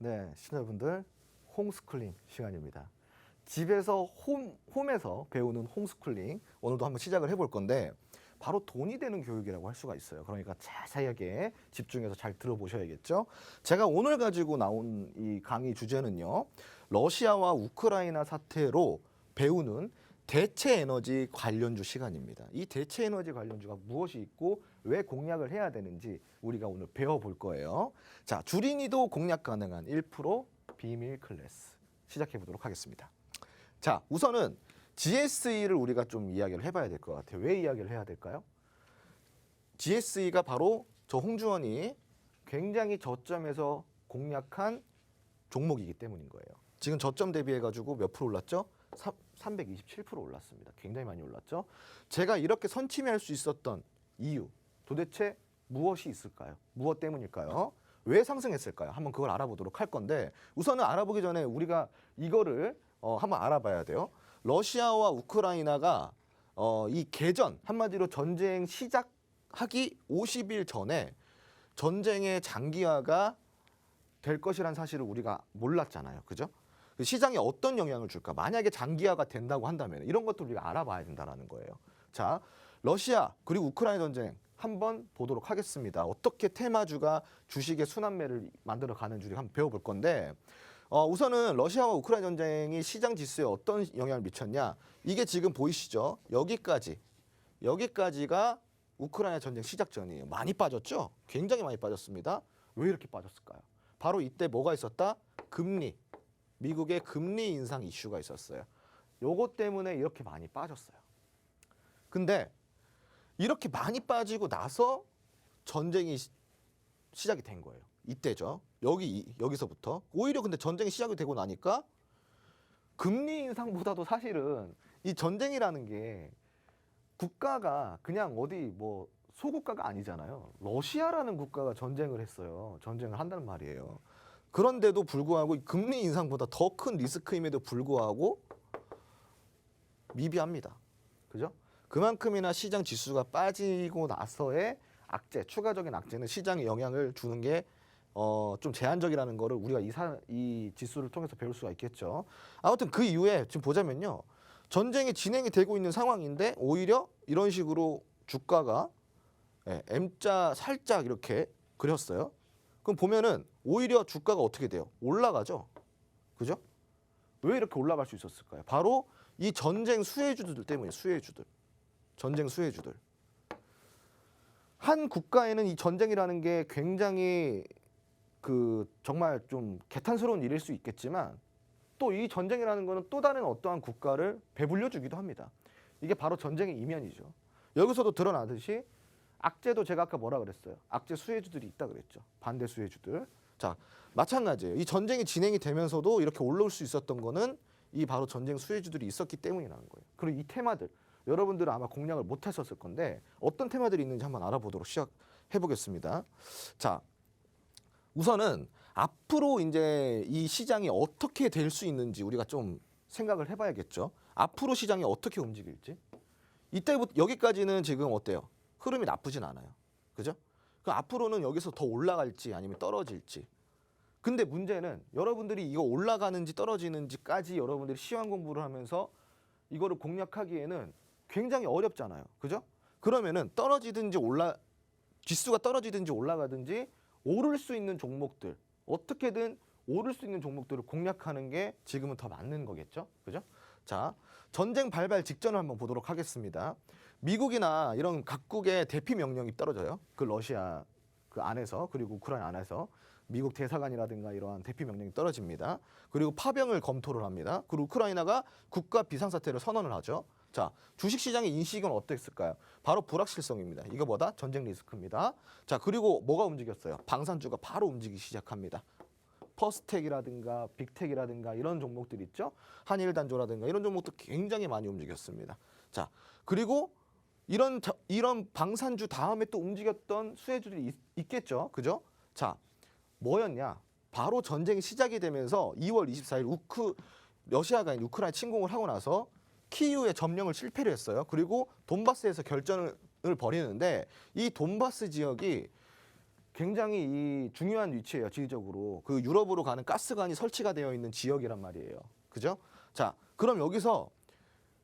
네, 시청자분들 홈스쿨링 시간입니다. 집에서 홈에서 배우는 홈스쿨링 오늘도 한번 시작을 해볼 건데 바로 돈이 되는 교육이라고 할 수가 있어요. 그러니까 자세하게 집중해서 잘 들어보셔야겠죠. 제가 오늘 가지고 나온 이 강의 주제는요. 러시아와 우크라이나 사태로 배우는 대체 에너지 관련주 시간입니다. 이 대체 에너지 관련주가 무엇이 있고 왜 공략을 해야 되는지 우리가 오늘 배워볼 거예요. 자, 주린이도 공략 가능한 1% 비밀 클래스 시작해 보도록 하겠습니다. 자, 우선은 GSE를 우리가 좀 이야기를 해봐야 될 것 같아요. 왜 이야기를 해야 될까요? GSE가 바로 저 홍주원이 굉장히 저점에서 공략한 종목이기 때문인 거예요. 지금 저점 대비해가지고 몇 프로 올랐죠? 327% 올랐습니다. 굉장히 많이 올랐죠? 제가 이렇게 선취할 수 있었던 이유, 도대체 무엇이 있을까요? 무엇 때문일까요? 왜 상승했을까요? 한번 그걸 알아보도록 할 건데 우선은 알아보기 전에 우리가 이거를 한번 알아봐야 돼요. 러시아와 우크라이나가 이 개전, 한마디로 전쟁 시작하기 50일 전에 전쟁의 장기화가 될 것이라는 사실을 우리가 몰랐잖아요. 그죠? 시장에 어떤 영향을 줄까? 만약에 장기화가 된다고 한다면 이런 것도 우리가 알아봐야 된다는 거예요. 자, 러시아 그리고 우크라이나 전쟁 한번 보도록 하겠습니다. 어떻게 테마주가 주식의 순환매를 만들어 가는지 한번 배워볼 건데 우선은 러시아와 우크라이나 전쟁이 시장 지수에 어떤 영향을 미쳤냐? 이게 지금 보이시죠? 여기까지가 우크라이나 전쟁 시작 전이에요. 많이 빠졌죠? 굉장히 많이 빠졌습니다. 왜 이렇게 빠졌을까요? 바로 이때 뭐가 있었다? 금리. 미국의 금리 인상 이슈가 있었어요. 요것 때문에 이렇게 많이 빠졌어요. 근데 이렇게 많이 빠지고 나서 전쟁이 시작이 된 거예요. 이때죠. 여기서부터. 오히려 근데 전쟁이 시작이 되고 나니까 금리 인상보다도 사실은 이 전쟁이라는 게 국가가 그냥 어디 뭐 소국가가 아니잖아요. 러시아라는 국가가 전쟁을 했어요. 전쟁을 한다는 말이에요. 그런데도 불구하고 금리 인상보다 더 큰 리스크임에도 불구하고 미비합니다. 그죠? 그만큼이나 시장 지수가 빠지고 나서의 악재, 추가적인 악재는 시장에 영향을 주는 게 좀 제한적이라는 거를 우리가 이 지수를 통해서 배울 수가 있겠죠. 아무튼 그 이후에 지금 보자면요. 전쟁이 진행이 되고 있는 상황인데 오히려 이런 식으로 주가가 M자 살짝 이렇게 그렸어요. 그럼 보면은 오히려 주가가 어떻게 돼요? 올라가죠. 그죠? 왜 이렇게 올라갈 수 있었을까요? 바로 이 전쟁 수혜주들 때문에 전쟁 수혜주들. 한 국가에는 이 전쟁이라는 게 굉장히 정말 좀 개탄스러운 일일 수 있겠지만 또 이 전쟁이라는 거는 또 다른 어떠한 국가를 배불려 주기도 합니다. 이게 바로 전쟁의 이면이죠. 여기서도 드러나듯이 악재도 제가 아까 뭐라 그랬어요? 악재 수혜주들이 있다 그랬죠. 반대 수혜주들. 자, 마찬가지예요. 이 전쟁이 진행이 되면서도 이렇게 올라올 수 있었던 거는 이 바로 전쟁 수혜주들이 있었기 때문이라는 거예요. 그리고 이 테마들 여러분들은 아마 공략을 못 했었을 건데 어떤 테마들이 있는지 한번 알아보도록 시작해 보겠습니다. 자, 우선은 앞으로 이제 이 시장이 어떻게 될 수 있는지 우리가 좀 생각을 해봐야겠죠. 앞으로 시장이 어떻게 움직일지. 이때부터 여기까지는 지금 어때요? 흐름이 나쁘진 않아요. 그죠? 그 앞으로는 여기서 더 올라갈지 아니면 떨어질지. 근데 문제는 여러분들이 이거 올라가는지 떨어지는지까지 여러분들이 시황 공부를 하면서 이거를 공략하기에는 굉장히 어렵잖아요. 그죠? 그러면은 지수가 떨어지든지 올라가든지 오를 수 있는 종목들, 어떻게든 오를 수 있는 종목들을 공략하는 게 지금은 더 맞는 거겠죠? 그죠? 자, 전쟁 발발 직전을 한번 보도록 하겠습니다. 미국이나 이런 각국의 대피 명령이 떨어져요. 그 러시아 그 안에서 그리고 우크라이나 안에서 미국 대사관이라든가 이러한 대피 명령이 떨어집니다. 그리고 파병을 검토를 합니다. 그리고 우크라이나가 국가 비상사태를 선언을 하죠. 자, 주식시장의 인식은 어땠을까요? 바로 불확실성입니다. 이거 뭐다? 전쟁 리스크입니다. 자, 그리고 뭐가 움직였어요? 방산주가 바로 움직이기 시작합니다. 퍼스텍이라든가 빅텍이라든가 이런 종목들 있죠. 한일단조라든가 이런 종목도 굉장히 많이 움직였습니다. 자, 그리고 이런 방산주 다음에 또 움직였던 수혜주들이 있겠죠. 그죠? 자, 뭐였냐? 바로 전쟁이 시작이 되면서 2월 24일 러시아가 우크라이나 침공을 하고 나서 키이우의 점령을 실패를 했어요. 그리고 돈바스에서 결전을 벌이는데 이 돈바스 지역이 굉장히 이 중요한 위치예요. 지리적으로. 그 유럽으로 가는 가스관이 설치가 되어 있는 지역이란 말이에요. 그죠? 자, 그럼 여기서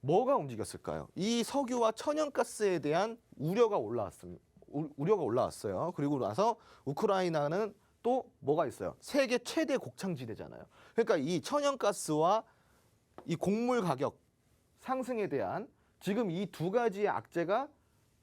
뭐가 움직였을까요? 이 석유와 천연가스에 대한 우려가 올라왔어요. 그리고 나서 우크라이나는 또 뭐가 있어요? 세계 최대 곡창지대잖아요. 그러니까 이 천연가스와 이 곡물 가격 상승에 대한 지금 이 두 가지의 악재가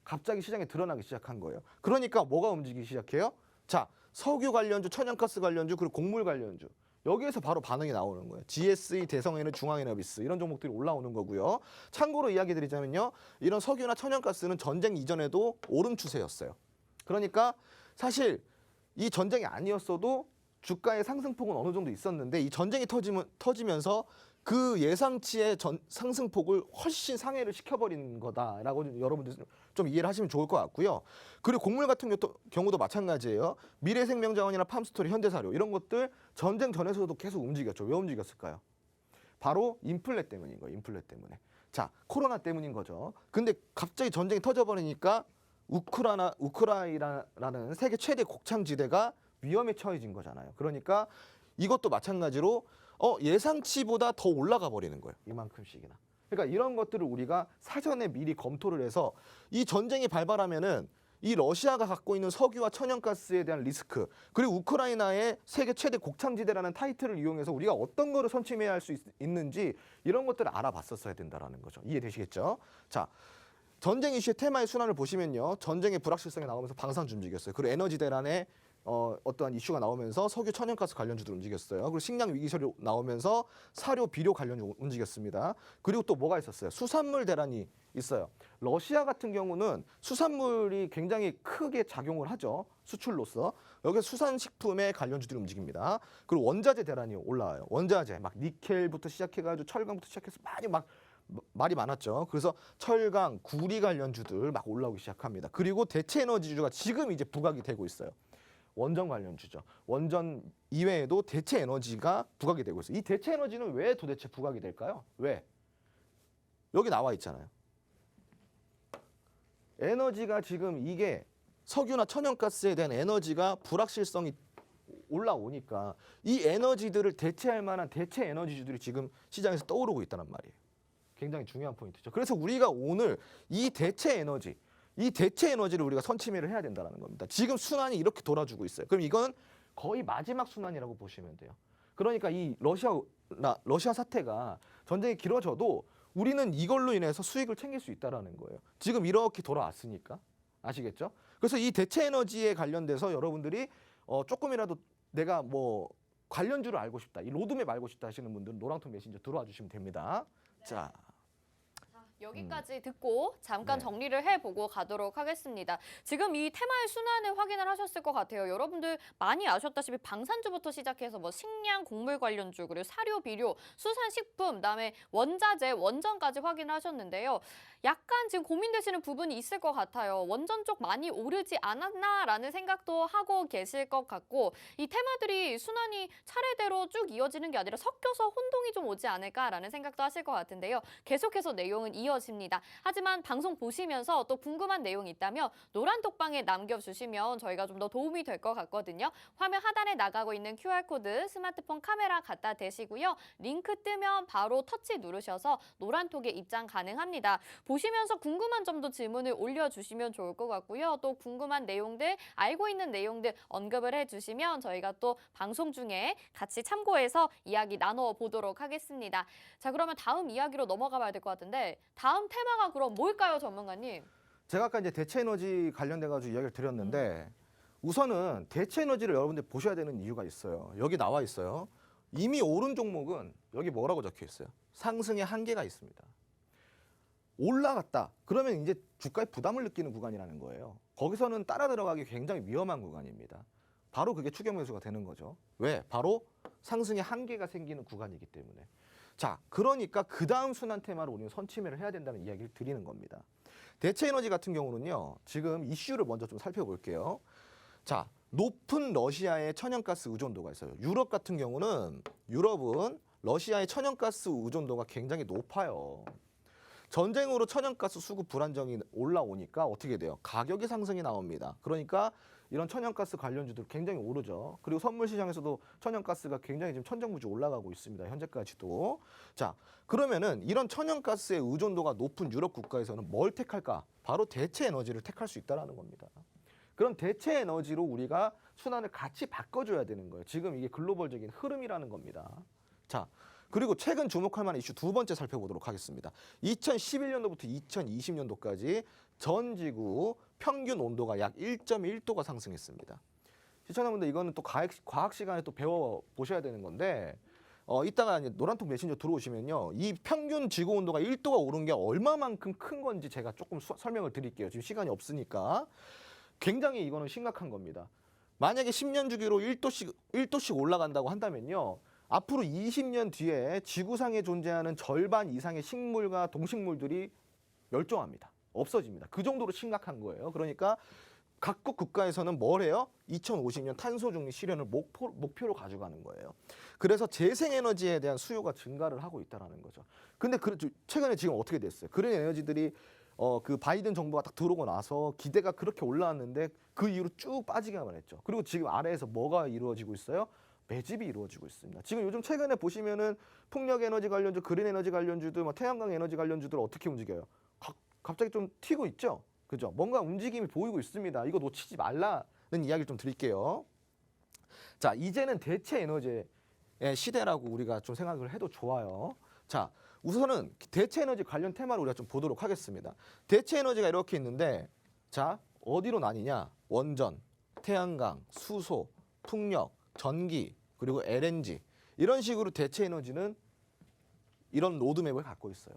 갑자기 시장에 드러나기 시작한 거예요. 그러니까 뭐가 움직이기 시작해요? 자, 석유 관련주, 천연가스 관련주, 그리고 곡물 관련주. 여기에서 바로 반응이 나오는 거예요. GSE, 대성에너, 중앙에너비스 이런 종목들이 올라오는 거고요. 참고로 이야기 드리자면요. 이런 석유나 천연가스는 전쟁 이전에도 오름 추세였어요. 그러니까 사실 이 전쟁이 아니었어도 주가의 상승폭은 어느 정도 있었는데 이 전쟁이 터지면서 그 예상치의 상승폭을 훨씬 상회를 시켜버리는 거다라고 여러분들 좀 이해를 하시면 좋을 것 같고요. 그리고 곡물 같은 경우도 마찬가지예요. 미래생명자원이나 팜스토리, 현대사료 이런 것들 전쟁 전에서도 계속 움직였죠. 왜 움직였을까요? 바로 인플레 때문인 거예요. 인플레 때문에. 자, 코로나 때문인 거죠. 근데 갑자기 전쟁이 터져버리니까 우크라이나라는 세계 최대 곡창지대가 위험에 처해진 거잖아요. 그러니까 이것도 마찬가지로 예상치보다 더 올라가 버리는 거예요. 이만큼씩이나. 그러니까 이런 것들을 우리가 사전에 미리 검토를 해서 이 전쟁이 발발하면은 이 러시아가 갖고 있는 석유와 천연가스에 대한 리스크 그리고 우크라이나의 세계 최대 곡창지대라는 타이틀을 이용해서 우리가 어떤 거를 선취해야 할 수 있는지 이런 것들을 알아봤었어야 된다라는 거죠. 이해되시겠죠? 자, 전쟁 이슈의 테마의 순환을 보시면요. 전쟁의 불확실성이 나오면서 방산주 움직였어요. 그리고 에너지 대란에 어떠한 이슈가 나오면서 석유 천연가스 관련주들 움직였어요. 그리고 식량 위기 서류 나오면서 사료 비료 관련주 움직였습니다. 그리고 또 뭐가 있었어요? 수산물 대란이 있어요. 러시아 같은 경우는 수산물이 굉장히 크게 작용을 하죠. 수출로서. 여기서 수산식품의 관련주들이 움직입니다. 그리고 원자재 대란이 올라와요. 원자재 막 니켈부터 시작해가지고 철강부터 시작해서 말이 많았죠. 그래서 철강, 구리 관련주들 막 올라오기 시작합니다. 그리고 대체 에너지주가 지금 이제 부각이 되고 있어요. 원전 관련주죠. 원전 이외에도 대체 에너지가 부각이 되고 있어요. 이 대체 에너지는 왜 도대체 부각이 될까요? 왜? 여기 나와 있잖아요. 에너지가 지금 이게 석유나 천연가스에 대한 에너지가 불확실성이 올라오니까 이 에너지들을 대체할 만한 대체 에너지주들이 지금 시장에서 떠오르고 있다는 말이에요. 굉장히 중요한 포인트죠. 그래서 우리가 오늘 이 대체 에너지를 우리가 선취매를 해야 된다는 겁니다. 지금 순환이 이렇게 돌아주고 있어요. 그럼 이거는 거의 마지막 순환이라고 보시면 돼요. 그러니까 이 러시아 사태가 전쟁이 길어져도 우리는 이걸로 인해서 수익을 챙길 수 있다는 거예요. 지금 이렇게 돌아왔으니까. 아시겠죠? 그래서 이 대체 에너지에 관련돼서 여러분들이 조금이라도 내가 뭐 관련주를 알고 싶다, 이 로드맵 알고 싶다 하시는 분들은 노랑통 메신저 들어와 주시면 됩니다. 자. 여기까지 듣고 잠깐 네. 정리를 해보고 가도록 하겠습니다. 지금 이 테마의 순환을 확인을 하셨을 것 같아요. 여러분들 많이 아셨다시피 방산주부터 시작해서 뭐 식량, 곡물 관련주, 그리고 사료, 비료, 수산식품, 그다음에 원자재, 원전까지 확인을 하셨는데요. 약간 지금 고민되시는 부분이 있을 것 같아요. 원전 쪽 많이 오르지 않았나라는 생각도 하고 계실 것 같고 이 테마들이 순환이 차례대로 쭉 이어지는 게 아니라 섞여서 혼동이 좀 오지 않을까라는 생각도 하실 것 같은데요. 계속해서 내용은 이어집니다. 하지만 방송 보시면서 또 궁금한 내용이 있다면 노란톡방에 남겨주시면 저희가 좀 더 도움이 될 것 같거든요. 화면 하단에 나가고 있는 QR코드 스마트폰 카메라 갖다 대시고요. 링크 뜨면 바로 터치 누르셔서 노란톡에 입장 가능합니다. 보시면서 궁금한 점도 질문을 올려주시면 좋을 것 같고요. 또 궁금한 내용들, 알고 있는 내용들 언급을 해주시면 저희가 또 방송 중에 같이 참고해서 이야기 나눠보도록 하겠습니다. 자, 그러면 다음 이야기로 넘어가 봐야 될 것 같은데 다음 테마가 그럼 뭘까요, 전문가님? 제가 아까 이제 대체 에너지 관련돼 가지고 이야기를 드렸는데 우선은 대체 에너지를 여러분들 보셔야 되는 이유가 있어요. 여기 나와 있어요. 이미 오른 종목은 여기 뭐라고 적혀 있어요? 상승의 한계가 있습니다. 올라갔다. 그러면 이제 주가에 부담을 느끼는 구간이라는 거예요. 거기서는 따라 들어가기 굉장히 위험한 구간입니다. 바로 그게 추격 매수가 되는 거죠. 왜? 바로 상승의 한계가 생기는 구간이기 때문에. 자, 그러니까 그 다음 순환 테마로 우리는 선취매를 해야 된다는 이야기를 드리는 겁니다. 대체 에너지 같은 경우는요. 지금 이슈를 먼저 좀 살펴볼게요. 자, 높은 러시아의 천연가스 의존도가 있어요. 유럽 같은 경우는 유럽은 러시아의 천연가스 의존도가 굉장히 높아요. 전쟁으로 천연가스 수급 불안정이 올라오니까 어떻게 돼요? 가격이 상승이 나옵니다. 그러니까 이런 천연가스 관련주들 굉장히 오르죠. 그리고 선물 시장에서도 천연가스가 굉장히 지금 천정부지 올라가고 있습니다. 현재까지도. 자, 그러면은 이런 천연가스의 의존도가 높은 유럽 국가에서는 뭘 택할까? 바로 대체 에너지를 택할 수 있다라는 겁니다. 그럼 대체 에너지로 우리가 순환을 같이 바꿔줘야 되는 거예요. 지금 이게 글로벌적인 흐름이라는 겁니다. 자, 그리고 최근 주목할 만한 이슈 두 번째 살펴보도록 하겠습니다. 2011년도부터 2020년도까지 전 지구 평균 온도가 약 1.1도가 상승했습니다. 시청자분들 이거는 또 과학 시간에 또 배워 보셔야 되는 건데 이따가 이제 노란통 메신저 들어오시면요. 이 평균 지구 온도가 1도가 오른 게 얼마만큼 큰 건지 제가 조금 설명을 드릴게요. 지금 시간이 없으니까. 굉장히 이거는 심각한 겁니다. 만약에 10년 주기로 1도씩 올라간다고 한다면요. 앞으로 20년 뒤에 지구상에 존재하는 절반 이상의 식물과 동식물들이 멸종합니다. 없어집니다. 그 정도로 심각한 거예요. 그러니까 각국 국가에서는 뭘 해요? 2050년 탄소 중립 실현을 목표로 가져가는 거예요. 그래서 재생에너지에 대한 수요가 증가를 하고 있다는 거죠. 근데 최근에 지금 어떻게 됐어요? 그런 에너지들이 그 바이든 정부가 딱 들어오고 나서 기대가 그렇게 올라왔는데 그 이후로 쭉 빠지기만 했죠. 그리고 지금 아래에서 뭐가 이루어지고 있어요? 매집이 이루어지고 있습니다. 지금 요즘 최근에 보시면은 풍력 에너지 관련주, 그린 에너지 관련주들, 뭐 태양광 에너지 관련주들 어떻게 움직여요? 갑자기 좀 튀고 있죠? 그죠? 뭔가 움직임이 보이고 있습니다. 이거 놓치지 말라는 이야기를 좀 드릴게요. 자, 이제는 대체 에너지의 시대라고 우리가 좀 생각을 해도 좋아요. 자, 우선은 대체 에너지 관련 테마를 우리가 좀 보도록 하겠습니다. 대체 에너지가 이렇게 있는데, 자, 어디로 나뉘냐? 원전, 태양광, 수소, 풍력, 전기, 그리고 LNG 이런 식으로 대체 에너지는 이런 로드맵을 갖고 있어요.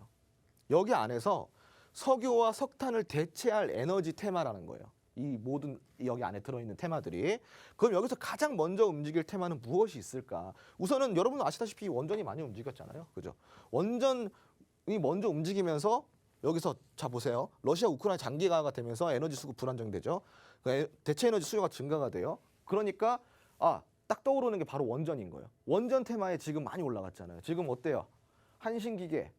여기 안에서 석유와 석탄을 대체할 에너지 테마라는 거예요. 이 모든 여기 안에 들어있는 테마들이. 그럼 여기서 가장 먼저 움직일 테마는 무엇이 있을까? 우선은 여러분 아시다시피 원전이 많이 움직였잖아요. 그죠? 원전이 먼저 움직이면서 여기서 자 보세요. 러시아 우크라이나 장기화가 되면서 에너지 수급 불안정되죠. 대체 에너지 수요가 증가가 돼요. 그러니까 딱 떠오르는 게 바로 원전인 거예요. 원전 테마에 지금 많이 올라갔잖아요. 지금 어때요? 한신기계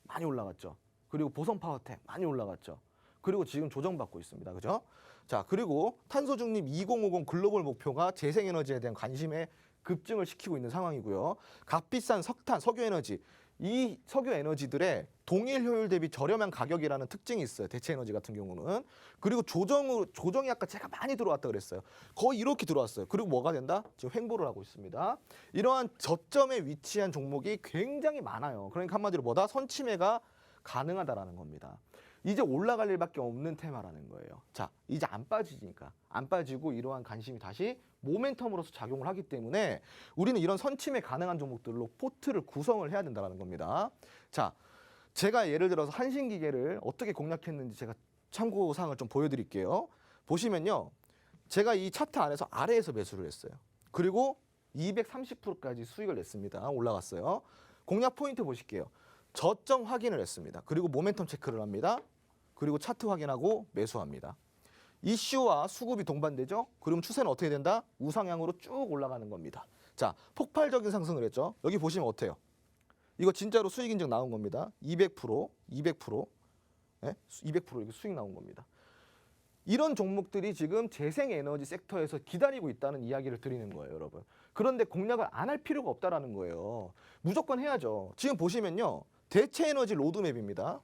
많이 올라갔죠. 그리고 보성파워텍 많이 올라갔죠. 그리고 지금 조정받고 있습니다. 그죠? 자, 그리고 탄소 중립 2050 글로벌 목표가 재생에너지에 대한 관심에 급증을 시키고 있는 상황이고요. 값비싼 석탄, 석유에너지, 이 석유에너지들의 동일 효율 대비 저렴한 가격이라는 특징이 있어요. 대체 에너지 같은 경우는. 그리고 조정이 아까 제가 많이 들어왔다 그랬어요. 거의 이렇게 들어왔어요. 그리고 뭐가 된다? 지금 횡보를 하고 있습니다. 이러한 저점에 위치한 종목이 굉장히 많아요. 그러니까 한마디로 뭐다? 선침해가 가능하다라는 겁니다. 이제 올라갈 일밖에 없는 테마라는 거예요. 자, 이제 안 빠지니까. 안 빠지고 이러한 관심이 다시 모멘텀으로서 작용을 하기 때문에 우리는 이런 선침해 가능한 종목들로 포트를 구성을 해야 된다는 겁니다. 자, 제가 예를 들어서 한신기계를 어떻게 공략했는지 제가 참고사항을 좀 보여드릴게요. 보시면요. 제가 이 차트 안에서 아래에서 매수를 했어요. 그리고 230%까지 수익을 냈습니다. 올라갔어요. 공략 포인트 보실게요. 저점 확인을 했습니다. 그리고 모멘텀 체크를 합니다. 그리고 차트 확인하고 매수합니다. 이슈와 수급이 동반되죠? 그럼 추세는 어떻게 된다? 우상향으로 쭉 올라가는 겁니다. 자, 폭발적인 상승을 했죠? 여기 보시면 어때요? 이거 진짜로 수익 인증 나온 겁니다. 200%, 200%, 네? 200% 이렇게 수익 나온 겁니다. 이런 종목들이 지금 재생에너지 섹터에서 기다리고 있다는 이야기를 드리는 거예요, 여러분. 그런데 공략을 안 할 필요가 없다라는 거예요. 무조건 해야죠. 지금 보시면요. 대체 에너지 로드맵입니다.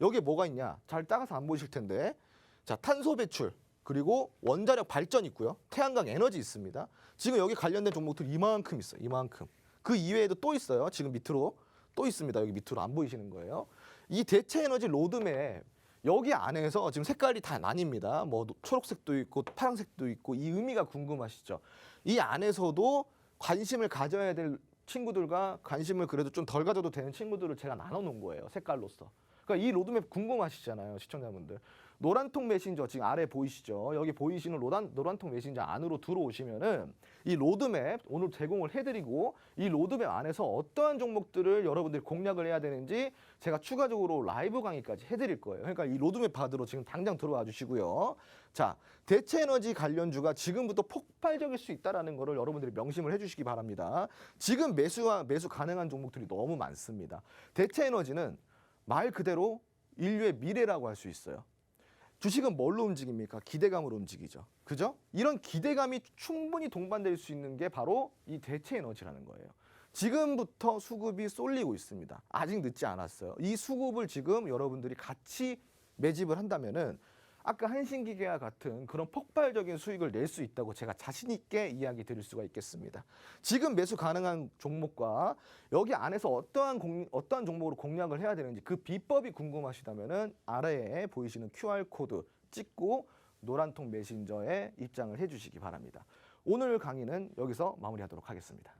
여기에 뭐가 있냐? 잘 따가서 안 보이실 텐데. 자, 탄소 배출, 그리고 원자력 발전 있고요. 태양광 에너지 있습니다. 지금 여기 관련된 종목들 이만큼 있어요. 이만큼. 그 이외에도 또 있어요. 지금 밑으로 또 있습니다. 여기 밑으로 안 보이시는 거예요. 이 대체 에너지 로드맵 여기 안에서 지금 색깔이 다 나뉩니다. 뭐 초록색도 있고 파란색도 있고 이 의미가 궁금하시죠? 이 안에서도 관심을 가져야 될 친구들과 관심을 그래도 좀 덜 가져도 되는 친구들을 제가 나눠 놓은 거예요. 색깔로서. 그러니까 이 로드맵 궁금하시잖아요. 시청자분들. 노란통 메신저 지금 아래 보이시죠? 여기 보이시는 노란통 메신저 안으로 들어오시면은 이 로드맵 오늘 제공을 해드리고 이 로드맵 안에서 어떠한 종목들을 여러분들이 공략을 해야 되는지 제가 추가적으로 라이브 강의까지 해드릴 거예요. 그러니까 이 로드맵 받으러 지금 당장 들어와 주시고요. 자, 대체 에너지 관련주가 지금부터 폭발적일 수 있다라는 거를 여러분들이 명심을 해주시기 바랍니다. 지금 매수 가능한 종목들이 너무 많습니다. 대체 에너지는 말 그대로 인류의 미래라고 할 수 있어요. 주식은 뭘로 움직입니까? 기대감으로 움직이죠. 그죠? 이런 기대감이 충분히 동반될 수 있는 게 바로 이 대체 에너지라는 거예요. 지금부터 수급이 쏠리고 있습니다. 아직 늦지 않았어요. 이 수급을 지금 여러분들이 같이 매집을 한다면은 아까 한신기계와 같은 그런 폭발적인 수익을 낼 수 있다고 제가 자신 있게 이야기 드릴 수가 있겠습니다. 지금 매수 가능한 종목과 여기 안에서 어떠한 종목으로 공략을 해야 되는지 그 비법이 궁금하시다면은 아래에 보이시는 QR코드 찍고 노란통 메신저에 입장을 해주시기 바랍니다. 오늘 강의는 여기서 마무리하도록 하겠습니다.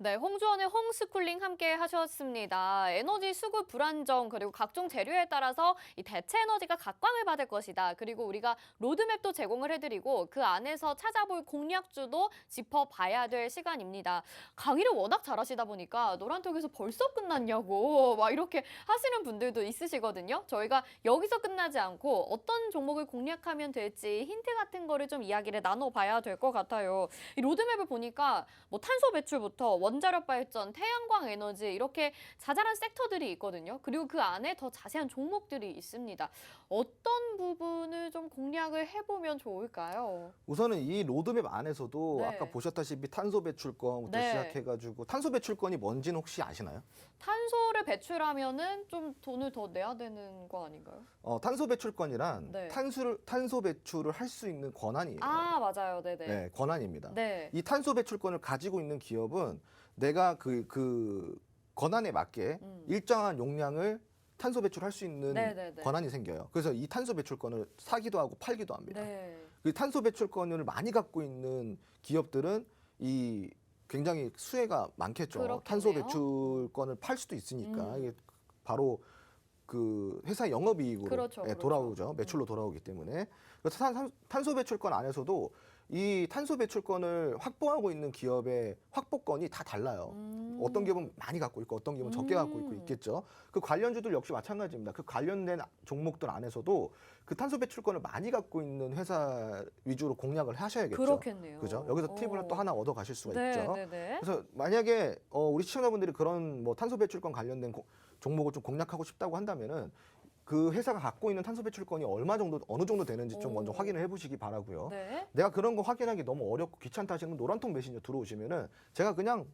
네, 홍주원의 홈스쿨링 함께 하셨습니다. 에너지 수급 불안정 그리고 각종 재료에 따라서 이 대체 에너지가 각광을 받을 것이다. 그리고 우리가 로드맵도 제공을 해드리고 그 안에서 찾아볼 공략주도 짚어봐야 될 시간입니다. 강의를 워낙 잘하시다 보니까 노란톡에서 벌써 끝났냐고 막 이렇게 하시는 분들도 있으시거든요. 저희가 여기서 끝나지 않고 어떤 종목을 공략하면 될지 힌트 같은 거를 좀 이야기를 나눠봐야 될 것 같아요. 이 로드맵을 보니까 뭐 탄소 배출부터 원자력 발전, 태양광 에너지 이렇게 자잘한 섹터들이 있거든요. 그리고 그 안에 더 자세한 종목들이 있습니다. 어떤 부분을 좀 공략을 해보면 좋을까요? 우선은 이 로드맵 안에서도 네. 아까 보셨다시피 탄소 배출권부터 네. 시작해가지고 탄소 배출권이 뭔지는 혹시 아시나요? 탄소를 배출하면은 좀 돈을 더 내야 되는 거 아닌가요? 탄소 배출권이란 네. 탄소 배출을 할 수 있는 권한이에요. 아, 맞아요. 네네. 네, 권한입니다. 네. 이 탄소 배출권을 가지고 있는 기업은 내가 그 권한에 맞게 일정한 용량을 탄소 배출할 수 있는 네네네. 권한이 생겨요. 그래서 이 탄소 배출권을 사기도 하고 팔기도 합니다. 네. 그 탄소 배출권을 많이 갖고 있는 기업들은 이 굉장히 수혜가 많겠죠. 그렇겠네요. 탄소 배출권을 팔 수도 있으니까 이게 바로 그 회사 영업이익으로 그렇죠, 그렇죠. 돌아오죠. 매출로 돌아오기 때문에. 그래서 탄소 배출권 안에서도 이 탄소 배출권을 확보하고 있는 기업의 확보권이 다 달라요. 어떤 기업은 많이 갖고 있고 어떤 기업은 적게 갖고 있고 있겠죠. 그 관련주들 역시 마찬가지입니다. 그 관련된 종목들 안에서도 그 탄소 배출권을 많이 갖고 있는 회사 위주로 공략을 하셔야겠죠. 그렇겠네요. 그죠? 여기서 팁을 또 하나 얻어 가실 수가 네, 있죠. 네네. 그래서 만약에 우리 시청자분들이 그런 뭐 탄소 배출권 관련된 종목을 좀 공략하고 싶다고 한다면은 그 회사가 갖고 있는 탄소 배출권이 어느 정도 되는지 좀 먼저 확인을 해보시기 바라고요. 네. 내가 그런 거 확인하기 너무 어렵고 귀찮다 하시는 노란통 메신저 들어오시면은 제가 그냥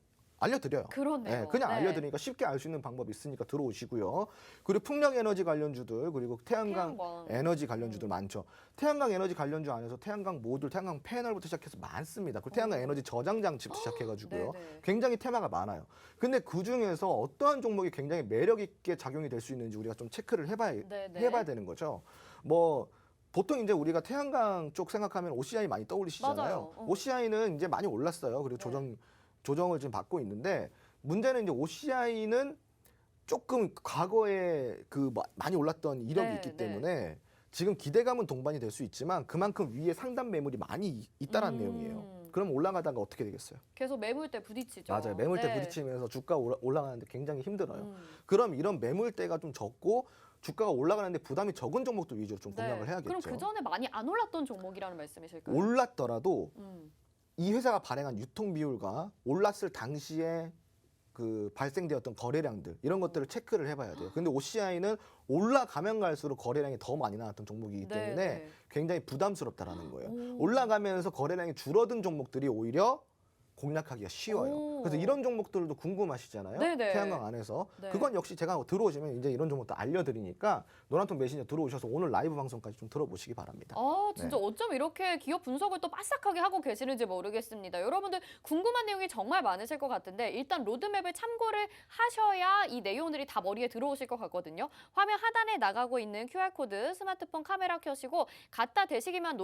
알려드려요. 그렇네요. 네, 그냥 네. 알려드리니까 쉽게 알 수 있는 방법이 있으니까 들어오시고요. 그리고 풍력 에너지 관련주들 그리고 태양광 에너지 관련주들 많죠. 태양광 에너지 관련주 안에서 태양광 모듈, 태양광 패널부터 시작해서 많습니다. 그리고 태양광 에너지 저장 장치부터 시작해가지고요. 네네. 굉장히 테마가 많아요. 근데 그 중에서 어떠한 종목이 굉장히 매력 있게 작용이 될 수 있는지 우리가 좀 체크를 해봐야 되는 거죠. 뭐 보통 이제 우리가 태양광 쪽 생각하면 OCI 많이 떠올리시잖아요. 맞아요. OCI는 이제 많이 올랐어요. 그리고 조정을 지금 받고 있는데 문제는 이제 OCI는 조금 과거에 많이 올랐던 이력이 네, 있기 네. 때문에 지금 기대감은 동반이 될 수 있지만 그만큼 위에 상단 매물이 많이 있다는 내용이에요. 그럼 올라가다가 어떻게 되겠어요? 계속 매물대 부딪히죠. 맞아요. 매물대 네. 부딪히면서 주가 올라가는데 굉장히 힘들어요. 음. 그럼 이런 매물대가 좀 적고 주가가 올라가는데 부담이 적은 종목들 위주로 좀 공략을 네. 해야겠죠. 그럼 그 전에 많이 안 올랐던 종목이라는 말씀이실까요? 올랐더라도 음. 이 회사가 발행한 유통 비율과 올랐을 당시에 그 발생되었던 거래량들 이런 것들을 체크를 해봐야 돼요. 근데 OCI는 올라가면 갈수록 거래량이 더 많이 나왔던 종목이기 네, 때문에 네. 굉장히 부담스럽다라는 거예요. 오. 올라가면서 거래량이 줄어든 종목들이 오히려 공략하기가 쉬워요. 오. 그래서 이런 종목들도 궁금하시잖아요. 네네. 태양광 안에서. 네. 그건 역시 제가 들어오시면 이제 이런 종목도 알려드리니까 노란통 메신저 들어오셔서 오늘 라이브 방송까지 좀 들어보시기 바랍니다. 진짜 네. 어쩜 이렇게 기업 분석을 또 빠삭하게 하고 계시는지 모르겠습니다. 여러분들 궁금한 내용이 정말 많으실 것 같은데 일단 로드맵을 참고를 하셔야 이 내용들이 다 머리에 들어오실 것 같거든요. 화면 하단에 나가고 있는 QR코드 스마트폰 카메라 켜시고 갖다 대시기만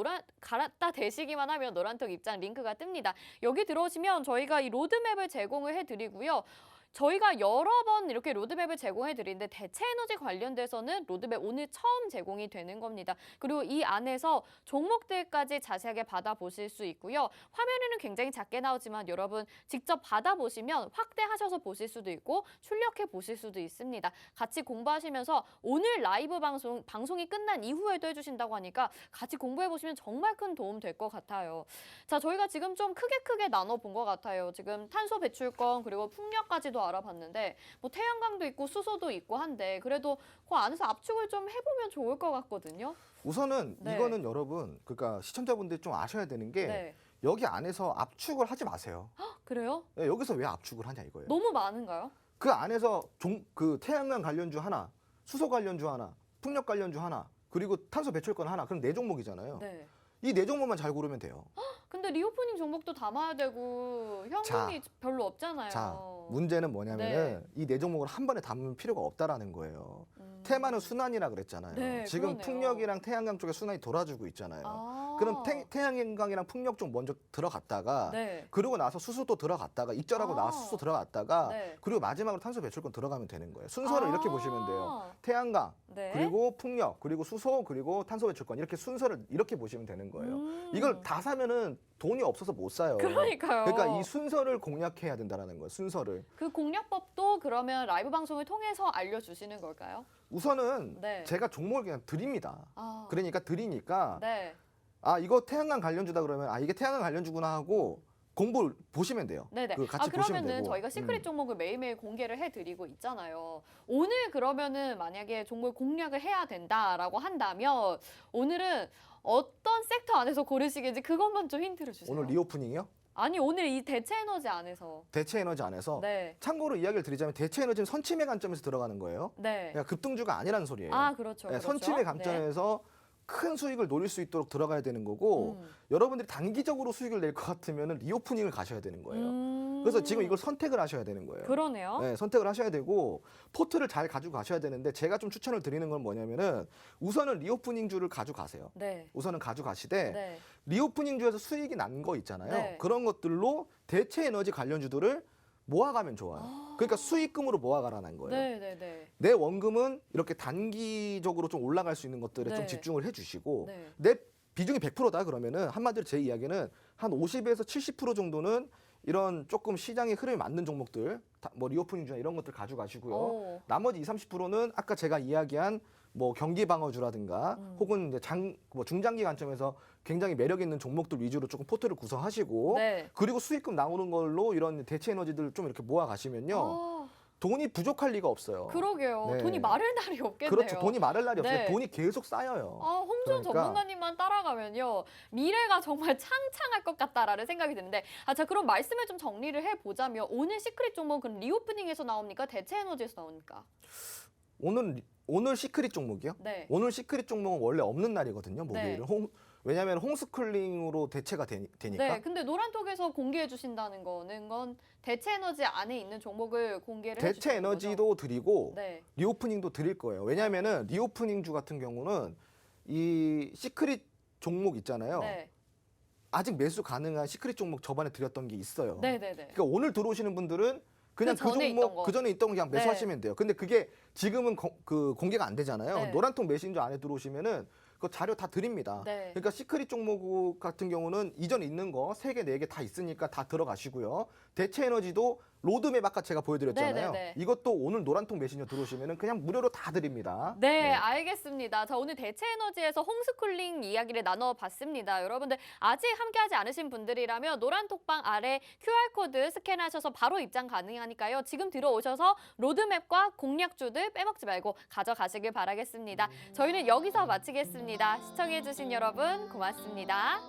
하면 노란통 입장 링크가 뜹니다. 여기 들어오시면 저희가 이 로드맵을 제공을 해드리고요. 저희가 여러 번 이렇게 로드맵을 제공해 드리는데 대체 에너지 관련돼서는 로드맵 오늘 처음 제공이 되는 겁니다. 그리고 이 안에서 종목들까지 자세하게 받아보실 수 있고요. 화면에는 굉장히 작게 나오지만 여러분 직접 받아보시면 확대하셔서 보실 수도 있고 출력해 보실 수도 있습니다. 같이 공부하시면서 오늘 라이브 방송이 끝난 이후에도 해주신다고 하니까 같이 공부해 보시면 정말 큰 도움 될 것 같아요. 자, 저희가 지금 좀 크게 나눠 본 것 같아요. 지금 탄소 배출권 그리고 풍력까지도 알아봤는데 뭐 태양광도 있고 수소도 있고 한데 그래도 그 안에서 압축을 좀 해보면 좋을 것 같거든요. 우선은 네. 이거는 여러분 그러니까 시청자분들이 좀 아셔야 되는 게 네. 여기 안에서 압축을 하지 마세요. 그래요? 네, 여기서 왜 압축을 하냐 이거예요. 너무 많은가요? 그 안에서 그 태양광 관련주 하나, 수소 관련주 하나, 풍력 관련주 하나, 그리고 탄소 배출권 하나. 그럼 4종목이잖아요. 네. 이 4종목만 잘 고르면 돼요. 근데 리오프닝 종목도 담아야 되고 현금이 별로 없잖아요. 자, 문제는 뭐냐면은 이 4종목을 한 번에 담을 필요가 없다라는 거예요. 테마는 순환이라 그랬잖아요. 네, 지금 그러네요. 풍력이랑 태양광 쪽에 순환이 돌아주고 있잖아요. 아. 그럼 태양광이랑 풍력 쪽 먼저 들어갔다가 네. 그러고 나서 수소도 들어갔다가 익절하고 나서 수소 들어갔다가 네. 그리고 마지막으로 탄소 배출권 들어가면 되는 거예요. 순서를 이렇게 보시면 돼요. 태양광, 네. 그리고 풍력, 그리고 수소, 그리고 탄소 배출권 이렇게 순서를 이렇게 보시면 되는 거예요. 이걸 다 사면은 돈이 없어서 못 사요. 그러니까요. 그러니까 이 순서를 공략해야 된다는 거예요. 순서를. 그 공략법도 그러면 라이브 방송을 통해서 알려주시는 걸까요? 우선은 네. 제가 종목을 그냥 드립니다. 아. 그러니까 드리니까 네. 아 이거 태양광 관련주다 그러면 아 이게 태양광 관련주구나 하고 공부를 보시면 돼요. 네네. 그 같이 보시면 그러면은 되고. 저희가 시크릿 종목을 매일매일 공개를 해드리고 있잖아요. 오늘 그러면은 만약에 종목 공략을 해야 된다라고 한다면 오늘은 어떤 섹터 안에서 고르시겠지 그것만 좀 힌트를 주세요. 오늘 리오프닝이요? 아니 오늘 이 대체 에너지 안에서. 대체 에너지 안에서 네. 참고로 이야기를 드리자면 대체 에너지는 선침해 관점에서 들어가는 거예요. 네. 그러니까 급등주가 아니라는 소리예요. 아 그렇죠. 네, 그렇죠. 선침해 관점에서 큰 수익을 노릴 수 있도록 들어가야 되는 거고 여러분들이 단기적으로 수익을 낼 것 같으면 리오프닝을 가셔야 되는 거예요. 그래서 지금 이걸 선택을 하셔야 되는 거예요. 그러네요. 네, 선택을 하셔야 되고 포트를 잘 가지고 가셔야 되는데 제가 좀 추천을 드리는 건 뭐냐면은 우선은 리오프닝주를 가져가세요. 네. 우선은 가져가시되 네. 리오프닝주에서 수익이 난 거 있잖아요. 네. 그런 것들로 대체 에너지 관련주들을 모아가면 좋아요. 그러니까 수익금으로 모아가라는 거예요. 네네네. 내 원금은 이렇게 단기적으로 좀 올라갈 수 있는 것들에 네. 좀 집중을 해주시고 네. 내 비중이 100%다 그러면은 한마디로 제 이야기는 한 50에서 70% 정도는 이런 조금 시장의 흐름에 맞는 종목들, 뭐 리오프닝주나 이런 것들 가져가시고요. 오. 나머지 20, 30%는 아까 제가 이야기한 뭐 경기 방어주라든가 혹은 이제 뭐 중장기 관점에서 굉장히 매력 있는 종목들 위주로 조금 포트를 구성하시고 네. 그리고 수익금 나오는 걸로 이런 대체 에너지들 좀 이렇게 모아 가시면요. 아, 돈이 부족할 리가 없어요. 그러게요. 네. 돈이 마를 날이 없겠네요. 그렇죠. 돈이 마를 날이 없어요. 네. 돈이 계속 쌓여요. 홍준 그러니까. 전문가님만 따라가면요. 미래가 정말 창창할 것 같다라는 생각이 드는데 자 그럼 말씀을 좀 정리를 해보자면 오늘 시크릿 종목은 리오프닝에서 나옵니까? 대체 에너지에서 나옵니까? 오늘 시크릿 종목이요? 네. 오늘 시크릿 종목은 원래 없는 날이거든요. 목요일은. 네. 왜냐하면 홈스쿨링으로 대체가 되니까. 네, 근데 노란톡에서 공개해 주신다는 건 대체 에너지 안에 있는 종목을 공개를 대체 해주시는 에너지도 드리고 거죠? 네. 리오프닝도 드릴 거예요. 왜냐하면은 리오프닝주 같은 경우는 이 시크릿 종목 있잖아요. 네. 아직 매수 가능한 시크릿 종목 저번에 드렸던 게 있어요. 네네네. 그러니까 오늘 들어오시는 분들은 그냥 그 그 전에 있던 거. 종목 그 전에 있던 거 그냥 매수하시면 돼요. 근데 그게 지금은 그 공개가 안 되잖아요. 네. 노란통 메신저 안에 들어오시면은 그 자료 다 드립니다. 네. 그러니까 시크릿 종목 같은 경우는 이전 있는 거 3개, 4개 다 있으니까 다 들어가시고요. 대체 에너지도 로드맵 아까 제가 보여드렸잖아요. 네네네. 이것도 오늘 노란통 메신저 들어오시면은 그냥 무료로 다 드립니다. 네, 알겠습니다. 자, 오늘 대체 에너지에서 홈스쿨링 이야기를 나눠봤습니다. 여러분들 아직 함께하지 않으신 분들이라면 노란 톡방 아래 QR코드 스캔하셔서 바로 입장 가능하니까요. 지금 들어오셔서 로드맵과 공략주들 빼먹지 말고 가져가시길 바라겠습니다. 저희는 여기서 마치겠습니다. 시청해주신 여러분 고맙습니다.